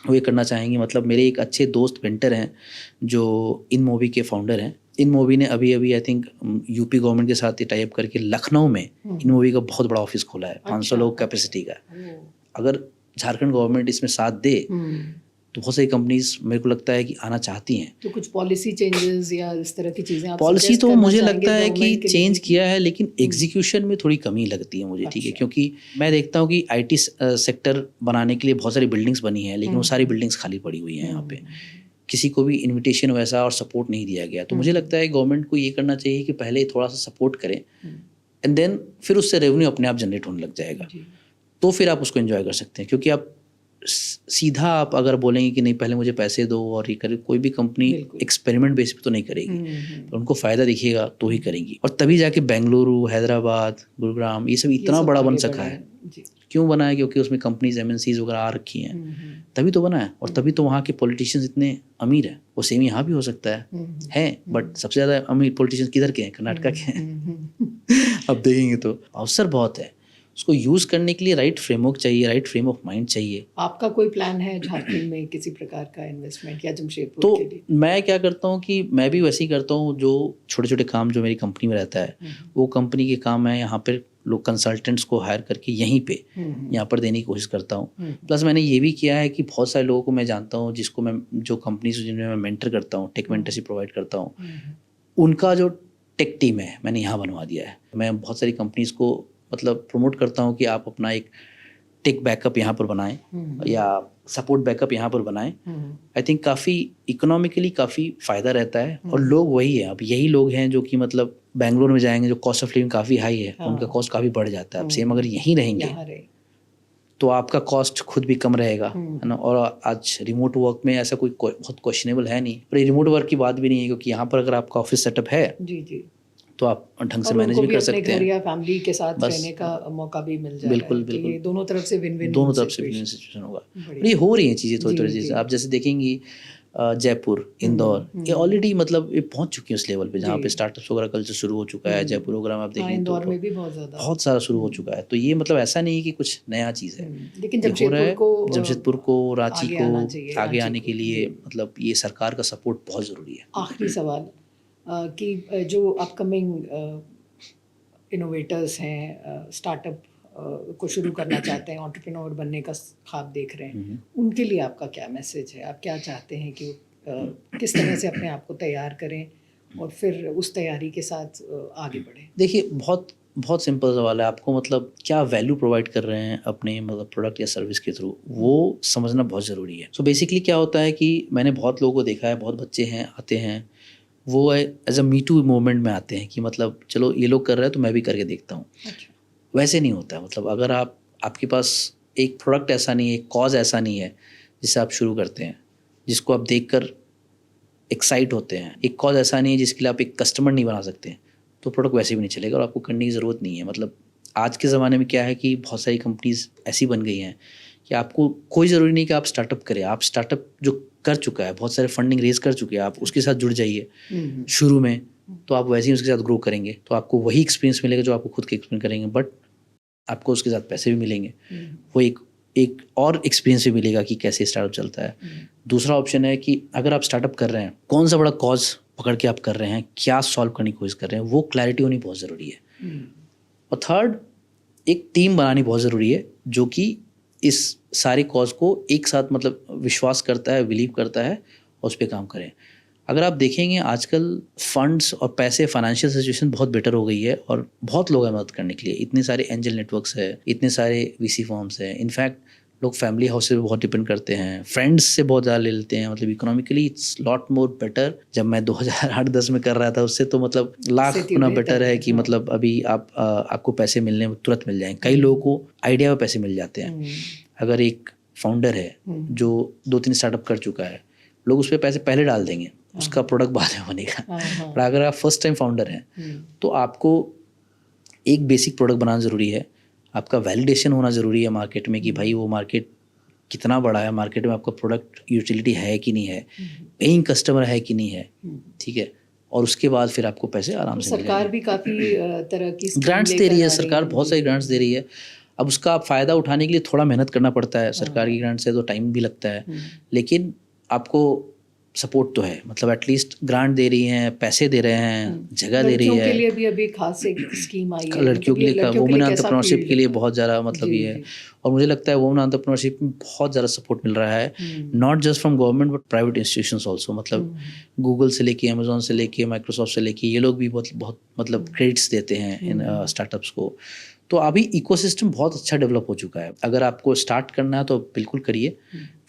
वो ये करना चाहेंगी। मतलब मेरे एक अच्छे दोस्त पेंटर हैं जो InMobi के फाउंडर हैं। InMobi ने अभी आई थिंक यूपी गवर्नमेंट के साथ टाई अप करके लखनऊ में InMobi का बहुत बड़ा ऑफिस खोला है, 500 लोग कैपेसिटी का। अगर झारखंड गवर्नमेंट इसमें साथ दे तो बहुत सारी कंपनीज मेरे को लगता है कि आना चाहती हैं। तो कुछ पॉलिसी चेंजेस या इस तरह की चीज़ें आप पॉलिसी तो मुझे लगता है कि चेंज किया है, लेकिन एग्जीक्यूशन में थोड़ी कमी लगती है मुझे, ठीक है। क्योंकि मैं देखता हूँ कि आईटी सेक्टर बनाने के लिए बहुत सारी बिल्डिंग्स बनी है, लेकिन वो सारी बिल्डिंग्स खाली पड़ी हुई हैं। यहाँ पे किसी को भी इन्विटेशन वैसा और सपोर्ट नहीं दिया गया। तो मुझे लगता है गवर्नमेंट को ये करना चाहिए कि पहले थोड़ा सा सपोर्ट करें एंड देन फिर उससे रेवेन्यू अपने आप जनरेट होने लग जाएगा, तो फिर आप उसको एंजॉय कर सकते हैं। क्योंकि आप सीधा आप अगर बोलेंगे कि नहीं पहले मुझे पैसे दो और ये करें, कोई भी कंपनी एक्सपेरिमेंट बेस पे तो नहीं करेगी। तो उनको फ़ायदा दिखेगा तो ही करेंगी। और तभी जाके बेंगलुरु, हैदराबाद, गुरुग्राम ये सब इतना बड़ा बन सका है। क्यों बना है? क्योंकि उसमें कंपनीज MNCs वगैरह आ रखी हैं, तभी तो बना है। और तभी तो वहाँ के पॉलिटिशियंस इतने अमीर हैं। वो सेम यहाँ भी हो सकता है बट सबसे ज़्यादा अमीर पॉलिटिशियंस किधर के हैं? कर्नाटका के हैं। अब देखेंगे तो अवसर बहुत है। उसको यूज़ करने के लिए राइट फ्रेमवर्क चाहिए, राइट फ्रेम ऑफ माइंड चाहिए। आपका कोई प्लान है झारखंड में किसी प्रकार का इन्वेस्टमेंट या जमशेदपुर तो के लिए? मैं क्या करता हूँ कि मैं भी वैसे ही करता हूँ। जो छोटे छोटे काम जो मेरी कंपनी में रहता है वो कंपनी के काम है यहाँ पर लोग कंसल्टेंट्स को हायर करके यहीं पे यहाँ पर देने की कोशिश करता हूँ। प्लस मैंने ये भी किया है कि बहुत सारे लोगों को मैं जानता हूँ जिसको मैं जो कंपनीज जिनमें मैं मेंटर करता हूँ, टेक मेंटरशिप प्रोवाइड करता हूँ, उनका जो टेक टीम है मैंने यहाँ बनवा दिया है। मैं बहुत सारी कंपनीज को मतलब प्रमोट करता हूँ कि आप अपना एक टेक बैकअप यहाँ पर बनाएं या सपोर्ट बैकअप यहाँ पर बनाएं। आई थिंक काफ़ी इकोनॉमिकली काफ़ी फ़ायदा रहता है। और लोग वही है, अब यही लोग हैं जो कि मतलब बेंगलोर में जाएंगे, जो कॉस्ट ऑफ लिविंग काफ़ी हाई है, उनका कॉस्ट काफ़ी बढ़ जाता है। अब सेम अगर यहीं रहेंगे तो आपका कॉस्ट खुद भी कम रहेगा, है ना। और आज रिमोट वर्क में ऐसा बहुत क्वेश्चनेबल है नहीं, पर रिमोट वर्क की बात भी नहीं है, क्योंकि यहाँ पर अगर आपका ऑफिस सेटअप है तो आप ढंग से और मैनेज उनको भी भी कर अपने सकते घर हैं। या फैमिली के साथ बस, रहने का मौका भी मिल जाएगा। बिल्कुल तो बिल्कुल, ये दोनों तरफ से विन विन दोनों तरफ से विन सिचुएशन होगा। बढ़िया। और ये हो रही हैं चीज़ें थोड़ी जी, थोड़ी जी। चीज़ें। आप जैसे देखेंगी जयपुर, इंदौर, ये ऑलरेडी मतलब ये पहुंच चुकी है उस लेवल पे जहाँ जी। पे स्टार्टअप्स वगैरह कल्चर शुरू हो चुका है। जयपुर वगैरह में आप हाँ, देखेंगे इंदौर तो में भी बहुत ज़्यादा बहुत सारा शुरू हो चुका है। तो ये मतलब ऐसा नहीं है कि कुछ नया चीज़ है, लेकिन ये हो रहा है। जमशेदपुर जमशेदपुर को, रांची आगे को आना चाहिए, आगे रांची आने को। के लिए जी। मतलब ये सरकार का सपोर्ट बहुत ज़रूरी है। आखिरी सवाल कि जो अपकमिंग इनोवेटर्स हैं, स्टार्टअप को शुरू करना चाहते हैं, एंटरप्रेन्योर बनने का ख्वाब देख रहे हैं, उनके लिए आपका क्या मैसेज है? आप क्या चाहते हैं कि किस तरह से अपने आप को तैयार करें और फिर उस तैयारी के साथ आगे बढ़ें? देखिए, बहुत बहुत सिंपल सवाल है। आपको मतलब क्या वैल्यू प्रोवाइड कर रहे हैं अपने मतलब प्रोडक्ट या सर्विस के थ्रू, वो समझना बहुत ज़रूरी है। सो बेसिकली क्या होता है कि मैंने बहुत लोगों को देखा है, बहुत बच्चे हैं आते हैं, वो as a me too movement में आते हैं कि मतलब चलो ये लोग कर रहे हैं तो मैं भी करके देखता हूँ। अच्छा। वैसे नहीं होता है। मतलब अगर आपके पास एक प्रोडक्ट ऐसा नहीं है, एक कॉज ऐसा नहीं है जिसे आप शुरू करते हैं, जिसको आप देखकर एक्साइट होते हैं, एक कॉज ऐसा नहीं है जिसके लिए आप एक कस्टमर नहीं बना सकते हैं, तो प्रोडक्ट वैसे भी नहीं चलेगा और आपको करने की ज़रूरत नहीं है। मतलब आज के ज़माने में क्या है कि बहुत सारी कंपनीज ऐसी बन गई हैं कि आपको कोई ज़रूरी नहीं कि आप स्टार्टअप करें। आप स्टार्टअप जो कर चुका है, बहुत सारे फंडिंग रेज कर चुके हैं, आप उसके साथ जुड़ जाइए शुरू में, तो आप वैसे ही उसके साथ ग्रो करेंगे, तो आपको वही एक्सपीरियंस मिलेगा जो आपको खुद के एक्सपीरियंस करेंगे, बट आपको उसके साथ पैसे भी मिलेंगे, वो एक और एक्सपीरियंस भी मिलेगा कि कैसे स्टार्टअप चलता है। दूसरा ऑप्शन है कि अगर आप स्टार्टअप कर रहे हैं, कौन सा बड़ा कॉज पकड़ के आप कर रहे हैं, क्या सॉल्व करने की कोशिश कर रहे हैं, वो क्लैरिटी होनी बहुत ज़रूरी है। और थर्ड, एक टीम बनानी बहुत ज़रूरी है जो कि इस सारे कॉज को एक साथ मतलब विश्वास करता है, बिलीव करता है और उस पर काम करें। अगर आप देखेंगे आजकल फंड्स और पैसे, फाइनेंशियल सिचुएशन बहुत बेटर हो गई है और बहुत लोग हैं मदद करने के लिए। इतने सारे एंजल नेटवर्क्स है, इतने सारे वीसी फर्म्स हैं। इनफैक्ट लोग फैमिली हाउस से भी बहुत डिपेंड करते हैं, फ्रेंड्स से बहुत ज़्यादा ले लेते हैं। मतलब economically it's lot more better. जब मैं 2008-10 में कर रहा था उससे तो मतलब लाख गुना बेटर है कि मतलब अभी आपको पैसे मिलने तुरंत मिल जाएंगे। कई लोगों को आइडिया में पैसे मिल जाते हैं। अगर एक फाउंडर है जो 2-3 स्टार्टअप कर चुका है, लोग उस पर पैसे पहले डाल देंगे, उसका प्रोडक्ट बाद में बनेगा। पर अगर आप फर्स्ट टाइम फाउंडर हैं तो आपको एक बेसिक प्रोडक्ट बनाना ज़रूरी है, आपका वैलिडेशन होना ज़रूरी है मार्केट में कि भाई वो मार्केट कितना बड़ा है, मार्केट में आपका प्रोडक्ट यूटिलिटी है कि नहीं है, पेइंग कस्टमर है कि नहीं है, ठीक है। और उसके बाद फिर आपको पैसे आराम से सरकार भी काफ़ी तरह की ग्रांट्स दे रही है, सरकार बहुत सारी ग्रांट्स दे रही है। अब उसका आप फ़ायदा उठाने के लिए थोड़ा मेहनत करना पड़ता है। सरकार की ग्रांट से तो टाइम भी लगता है, लेकिन आपको सपोर्ट तो है। मतलब एटलीस्ट ग्रांट दे रही हैं, पैसे दे रहे हैं, जगह दे रही है। लड़कियों के लिए भी अभी खास एक स्कीम आई है, लड़कियों के लिए वुमेन एंटरप्रेन्योरशिप के लिए बहुत ज़्यादा मतलब ये है। और मुझे लगता है वुमेन एंटरप्रेन्योरशिप में बहुत ज़्यादा सपोर्ट मिल रहा है, not just from government but private institutions also. मतलब गूगल से लेके, अमेजोन से लेके, माइक्रोसॉफ्ट से लेके, ये लोग भी बहुत मतलब क्रेडिट्स देते हैं इन स्टार्टअप्स को। तो अभी इकोसिस्टम बहुत अच्छा डेवलप हो चुका है। अगर आपको स्टार्ट करना है तो बिल्कुल करिए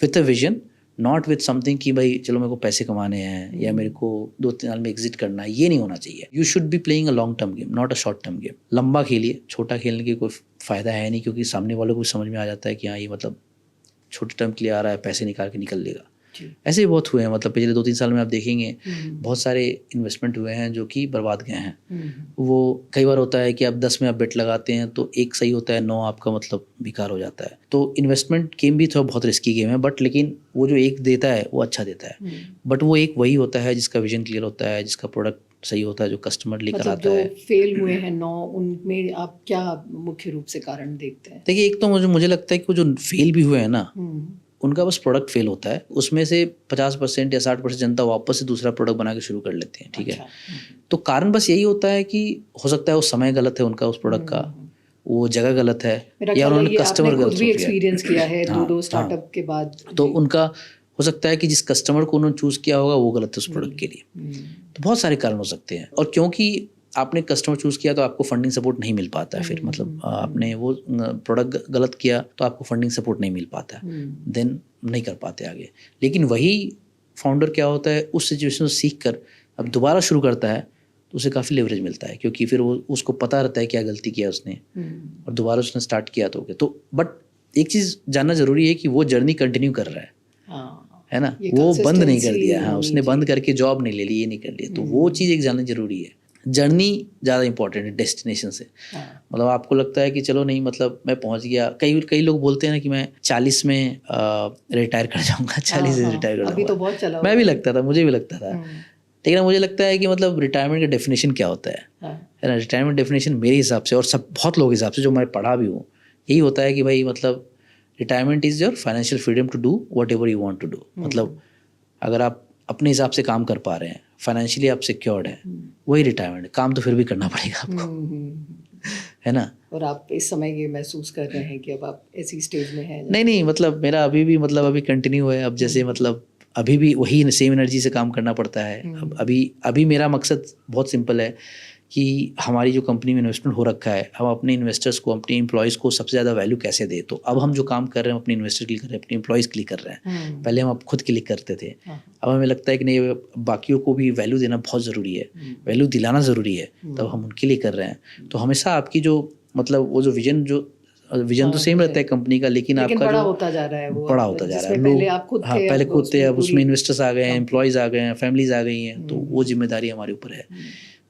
with a vision, not with something कि भाई चलो मेरे को पैसे कमाने हैं या मेरे को 2-3 साल में एग्जिट करना है। ये नहीं होना चाहिए। You should be playing a long term game, not a short term game. लंबा खेलिए, छोटा खेलने की कोई फ़ायदा है नहीं, क्योंकि सामने वालों को भी समझ में आ जाता है कि हाँ ये मतलब छोटे टर्म के लिए आ रहा है, पैसे निकाल के निकल लेगा। ऐसे ही बहुत हुए हैं। मतलब पिछले 2-3 साल में आप देखेंगे बहुत सारे इन्वेस्टमेंट हुए हैं जो कि बर्बाद गए हैं। वो कई बार होता है कि आप 10 में आप बेट लगाते हैं तो एक सही होता है, 9 आपका मतलब बेकार हो जाता है। तो इन्वेस्टमेंट गेम भी थोड़ा बहुत रिस्की गेम है, बट लेकिन वो जो एक देता है वो अच्छा देता है। बट वो एक वही होता है जिसका विजन क्लियर होता है, जिसका प्रोडक्ट सही होता है, जो कस्टमर लेकर आता है। जो फेल हुए हैं 9, उनमें आप क्या मुख्य रूप से कारण देखते हैं? देखिए, एक तो मुझे लगता है कि वो जो फेल भी हुए हैं ना, उनका बस प्रोडक्ट फेल होता है। उसमें से 50% या 60% जनता वापस से दूसरा प्रोडक्ट बना के शुरू कर लेते हैं, ठीक है। तो कारण बस यही होता है कि हो सकता है वो समय गलत है उनका, उस प्रोडक्ट का वो जगह गलत है, या उन्होंने कस्टमर गलत भी एक्सपीरियंस किया है 2 स्टार्टअप के बाद। तो उनका हो सकता है कि जिस कस्टमर को उन्होंने चूज़ किया होगा वो गलत है उस प्रोडक्ट के लिए। तो बहुत सारे कारण हो सकते हैं। और क्योंकि आपने कस्टमर चूज़ किया तो आपको फंडिंग सपोर्ट नहीं मिल पाता है। फिर मतलब आपने वो प्रोडक्ट गलत किया तो आपको फंडिंग सपोर्ट नहीं मिल पाता है, देन नहीं कर पाते आगे। लेकिन वही फाउंडर क्या होता है, उस सिचुएशन से सीख कर अब दोबारा शुरू करता है तो उसे काफ़ी लेवरेज मिलता है, क्योंकि फिर वो उसको पता रहता है क्या गलती किया उसने और दोबारा उसने स्टार्ट किया तो बट एक चीज़ जानना ज़रूरी है कि वो जर्नी कंटिन्यू कर रहा है ना, वो बंद नहीं कर दिया। हाँ, उसने बंद करके जॉब नहीं ले ली, ये नहीं कर लिया। तो वो चीज़ एक जानना ज़रूरी है। जर्नी ज़्यादा इंपॉर्टेंट है डेस्टिनेशन से। हाँ, मतलब आपको लगता है कि चलो नहीं मतलब मैं पहुंच गया, कई लोग बोलते हैं ना कि मैं 40 में रिटायर कर जाऊंगा, 40 से हाँ, रिटायर कर अभी तो जाऊंगा। बहुत चला मैं हुआ भी है। लगता था, मुझे भी लगता था, लेकिन मुझे लगता है कि मतलब रिटायरमेंट का डेफिनेशन क्या होता है हाँ, ना। रिटायरमेंट डेफिनेशन मेरे हिसाब से और सब बहुत लोगों के हिसाब से जो मैं पढ़ा भी हूँ, यही होता है कि भाई मतलब retirement is your financial freedom to do whatever you want to do. मतलब अगर आप अपने हिसाब से काम कर पा रहे हैं, फाइनेंशियली आप सिक्योर्ड हैं, वही रिटायरमेंट है। काम तो फिर भी करना पड़ेगा आपको, है ना। और आप इस समय ये महसूस कर रहे हैं कि अब आप ऐसी स्टेज में हैं? नहीं मतलब मेरा अभी भी मतलब अभी कंटिन्यू है। अब जैसे मतलब अभी भी वही सेम एनर्जी से काम करना पड़ता है। अब अभी मेरा मकसद बहुत सिंपल है कि हमारी जो कंपनी में इन्वेस्टमेंट हो रखा है, हम अपने इन्वेस्टर्स को, अपने एम्प्लॉयज़ को सबसे ज़्यादा वैल्यू कैसे दे। तो अब हम जो काम कर रहे हैं अपने इन्वेस्टर के लिए कर रहे हैं, अपने एम्प्लॉयज़ के लिए कर रहे हैं। पहले हम खुद के लिए करते थे, अब हमें लगता है कि नहीं, बाकियों को भी वैल्यू देना बहुत ज़रूरी है, वैल्यू दिलाना ज़रूरी है, तब हम उनके लिए कर रहे हैं। तो हमेशा आपकी जो मतलब वो जो विजन तो सेम रहता है कंपनी का, लेकिन आपका बड़ा जो होता जा रहा है, वो बड़ा होता जा रहा है। पहले आप खुद थे, पहले खुद थे, अब उसमें इन्वेस्टर्स आ गए हैं, हाँ। एम्प्लॉयज़ आ गए हैं, फैमिलीज आ गई हैं, तो वो जिम्मेदारी हमारे ऊपर है,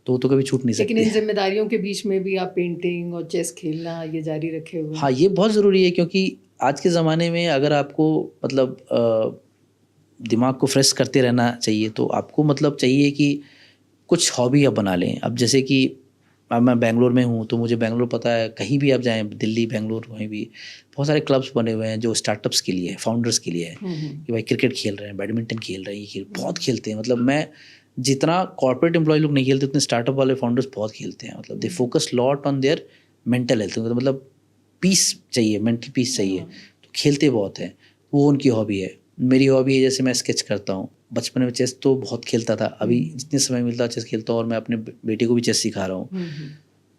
तो कभी छूट नहीं सकती। लेकिन इन जिम्मेदारियों के बीच में भी आप पेंटिंग और चेस खेलना ये जारी रखे हुए? हाँ, ये बहुत ज़रूरी है, क्योंकि आज के ज़माने में अगर आपको मतलब दिमाग को फ्रेश करते रहना चाहिए, तो आपको मतलब चाहिए कि कुछ हॉबी आप बना लें। अब जैसे कि अब मैं बेंगलोर में हूँ, तो मुझे बेंगलोर पता है, कहीं भी आप जाएँ, दिल्ली, बेंगलोर, वहीं भी बहुत सारे क्लब्स बने हुए हैं जो स्टार्टअप्स के लिए है, फाउंडर्स के लिए है, कि भाई क्रिकेट खेल रहे हैं, बैडमिंटन खेल रहे हैं, ये बहुत खेलते हैं। मतलब मैं जितना कॉर्पोरेट एम्प्लॉय लोग नहीं खेलते, उतने स्टार्टअप वाले फाउंडर्स बहुत खेलते हैं। मतलब they focus lot on their mental health, मतलब पीस चाहिए, मेंटल पीस चाहिए, तो खेलते बहुत हैं। वो उनकी हॉबी है। मेरी हॉबी है, जैसे मैं स्केच करता हूँ। बचपन में चेस तो बहुत खेलता था, अभी जितने समय मिलता है चेस खेलता हूँ, और मैं अपने बेटे को भी चेस सिखा रहा हूँ।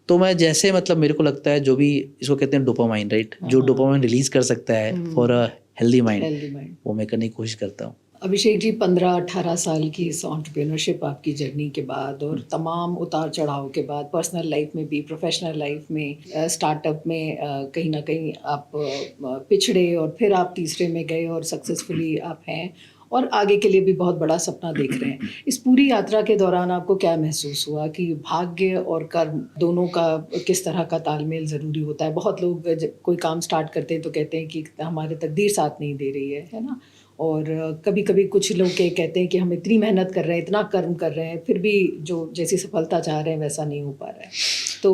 तो मैं जैसे मतलब मेरे को लगता है, जो भी इसको कहते हैं डोपामाइन, राइट, जो डोपामाइन रिलीज कर सकता है फॉर अ हेल्दी माइंड, वो मैं करने की कोशिश करता हूँ। अभिषेक जी, 15-18 साल की इस एंटरप्रेन्योरशिप आपकी जर्नी के बाद और तमाम उतार चढ़ाव के बाद, पर्सनल लाइफ में भी, प्रोफेशनल लाइफ में, स्टार्टअप में कहीं ना कहीं आप पिछड़े और फिर आप तीसरे में गए और सक्सेसफुली आप हैं और आगे के लिए भी बहुत बड़ा सपना देख रहे हैं। इस पूरी यात्रा के दौरान आपको क्या महसूस हुआ कि भाग्य और कर्म दोनों का किस तरह का तालमेल ज़रूरी होता है? बहुत लोग जब कोई काम स्टार्ट करते हैं तो कहते हैं कि हमारे तकदीर साथ नहीं दे रही है ना। और कभी कभी कुछ लोग कहते हैं कि हम इतनी मेहनत कर रहे हैं, इतना कर्म कर रहे हैं, फिर भी जो जैसी सफलता चाह रहे हैं वैसा नहीं हो पा रहा है। तो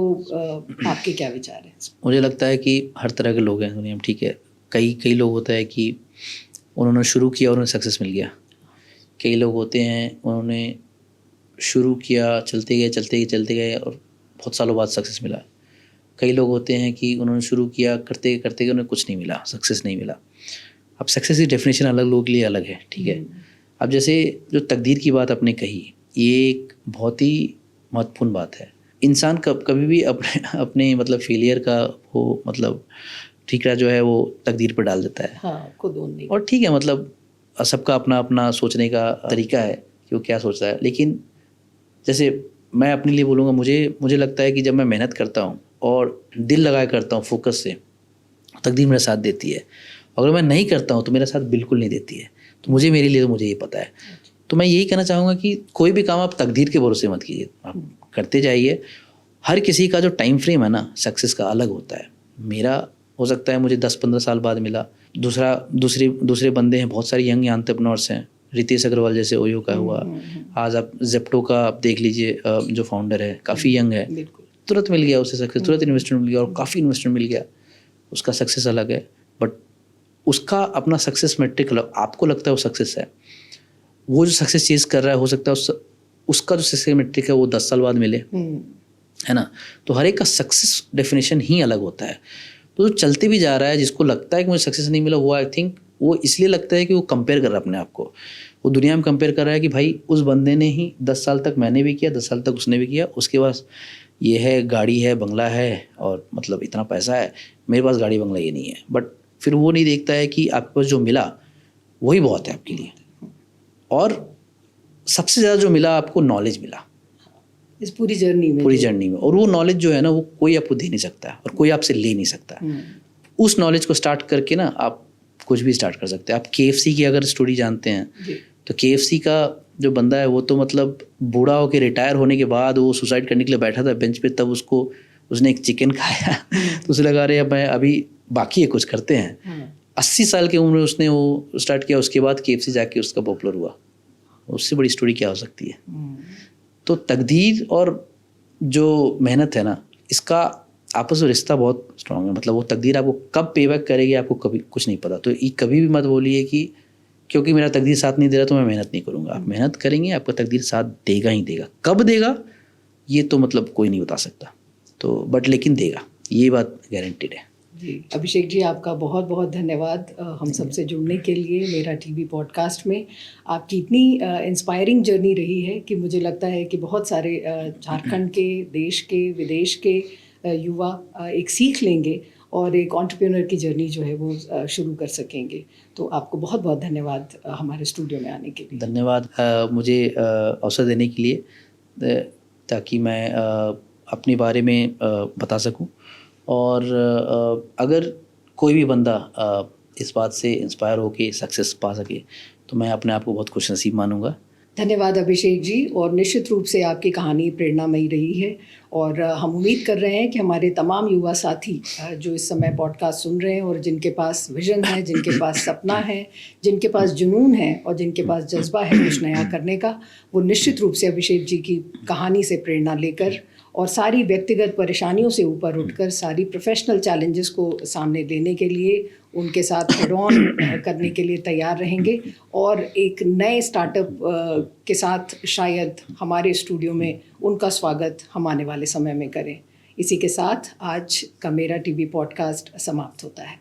आपके क्या विचार हैं? मुझे लगता है कि हर तरह के लोग हैं दुनिया में, ठीक है। कई लोग होता है कि उन्होंने शुरू किया और उन्हें सक्सेस मिल गया। कई लोग होते हैं उन्होंने शुरू किया, चलते गए और बहुत सालों बाद सक्सेस मिला। कई लोग होते हैं कि उन्होंने शुरू किया, करते करते उन्हें कुछ नहीं मिला, सक्सेस नहीं मिला। अब सक्सेस की डेफिनेशन अलग लोगों के लिए अलग है, ठीक है। अब जैसे जो तकदीर की बात आपने कही, ये एक बहुत ही महत्वपूर्ण बात है। इंसान कभी भी अपने मतलब फेलियर का वो मतलब ठीकरा जो है वो तकदीर पर डाल देता है। हाँ, खुद नहीं। और ठीक है, मतलब सबका अपना अपना सोचने का तरीका है कि वो क्या सोचता है। लेकिन जैसे मैं अपने लिए बोलूँगा, मुझे लगता है कि जब मैं मेहनत करता हूँ और दिल लगाए करता हूँ फोकस से, तकदीर मेरा साथ देती है। अगर मैं नहीं करता हूँ तो मेरा साथ बिल्कुल नहीं देती है। तो मुझे ये पता है। तो मैं यही कहना चाहूँगा कि कोई भी काम आप तकदीर के भरोसे मत कीजिए, आप करते जाइए। हर किसी का जो टाइम फ्रेम है ना सक्सेस का अलग होता है। मेरा हो सकता है मुझे 10-15 साल बाद मिला, दूसरे बंदे हैं, बहुत सारे यंग एंटरप्रेन्योर्स हैं, रितेश अग्रवाल जैसे ओयो का हुआ, आज आप जेप्टो का आप देख लीजिए, जो फाउंडर है काफ़ी यंग है, तुरंत मिल गया उसे सक्सेस, तुरंत इन्वेस्टमेंट मिल गया और काफ़ी इन्वेस्टमेंट मिल गया, उसका सक्सेस अलग है। बट उसका अपना सक्सेस मेट्रिक अलग, आपको लगता है वो सक्सेस है, वो जो सक्सेस चेज़ कर रहा है, हो सकता है उसका जो सक्सेस मेट्रिक है वो 10 साल बाद मिले, है ना। तो हर एक का सक्सेस डेफिनेशन ही अलग होता है। तो जो चलते भी जा रहा है, जिसको लगता है कि मुझे सक्सेस नहीं मिला, वो आई थिंक वो इसलिए लगता है कि वो कंपेयर कर रहा है अपने आप को, वो दुनिया में कंपेयर कर रहा है कि भाई उस बंदे ने ही 10 साल तक मैंने भी किया, 10 साल तक उसने भी किया, उसके पास ये है, गाड़ी है, बंगला है और मतलब इतना पैसा है, मेरे पास गाड़ी बंगला ये नहीं है। बट फिर वो नहीं देखता है कि आपके पास जो मिला वही बहुत है आपके लिए, और सबसे ज़्यादा जो मिला आपको नॉलेज मिला इस पूरी जर्नी में, और वो नॉलेज जो है ना वो कोई आपको दे नहीं सकता और कोई आपसे ले नहीं सकता। उस नॉलेज को स्टार्ट करके ना आप कुछ भी स्टार्ट कर सकते हैं। आप KFC की अगर स्टोरी जानते हैं तो KFC का जो बंदा है वो तो मतलब बूढ़ा होके रिटायर होने के बाद वो सुसाइड करने के लिए बैठा था बेंच पे, तब उसने एक चिकन खाया तो उसे लगा रहे मैं अभी बाकी है कुछ करते हैं। 80 साल की उम्र में उसने वो स्टार्ट किया, उसके बाद KFC जाके उसका पॉपुलर हुआ। उससे बड़ी स्टोरी क्या हो सकती है। तो तकदीर और जो मेहनत है ना, इसका आपस में रिश्ता बहुत स्ट्रांग है। मतलब वो तकदीर आपको कब पे बैक करेगी आपको कभी कुछ नहीं पता। तो ये कभी भी मत बोलिए कि क्योंकि मेरा तकदीर साथ नहीं दे रहा तो मैं मेहनत नहीं करूँगा। आप मेहनत करेंगे, आपका तकदीर साथ देगा ही देगा। कब देगा ये तो मतलब कोई नहीं बता सकता, तो बट लेकिन देगा, ये बात गारंटीड है। जी अभिषेक जी, आपका बहुत बहुत धन्यवाद हम सबसे जुड़ने के लिए। मेरा टीवी पॉडकास्ट में आपकी इतनी इंस्पायरिंग जर्नी रही है कि मुझे लगता है कि बहुत सारे झारखंड के, देश के, विदेश के युवा एक सीख लेंगे और एक एंटरप्रेन्योर की जर्नी जो है वो शुरू कर सकेंगे। तो आपको बहुत बहुत धन्यवाद हमारे स्टूडियो में आने के लिए। धन्यवाद मुझे अवसर देने के लिए, ताकि मैं अपने बारे में बता सकूं। और अगर कोई भी बंदा इस बात से इंस्पायर होके सक्सेस पा सके तो मैं अपने आप को बहुत खुशनसीब मानूंगा। धन्यवाद अभिषेक जी, और निश्चित रूप से आपकी कहानी प्रेरणामयी रही है। और हम उम्मीद कर रहे हैं कि हमारे तमाम युवा साथी जो इस समय पॉडकास्ट सुन रहे हैं और जिनके पास विजन है, जिनके पास सपना है, जिनके पास जुनून है और जिनके पास जज्बा है कुछ नया करने का, वो निश्चित रूप से अभिषेक जी की कहानी से प्रेरणा लेकर और सारी व्यक्तिगत परेशानियों से ऊपर उठकर सारी प्रोफेशनल चैलेंजेस को सामने लेने के लिए, उनके साथ हेड ऑन करने के लिए तैयार रहेंगे और एक नए स्टार्टअप के साथ शायद हमारे स्टूडियो में उनका स्वागत हम आने वाले समय में करें। इसी के साथ आज का मेरा टीवी पॉडकास्ट समाप्त होता है।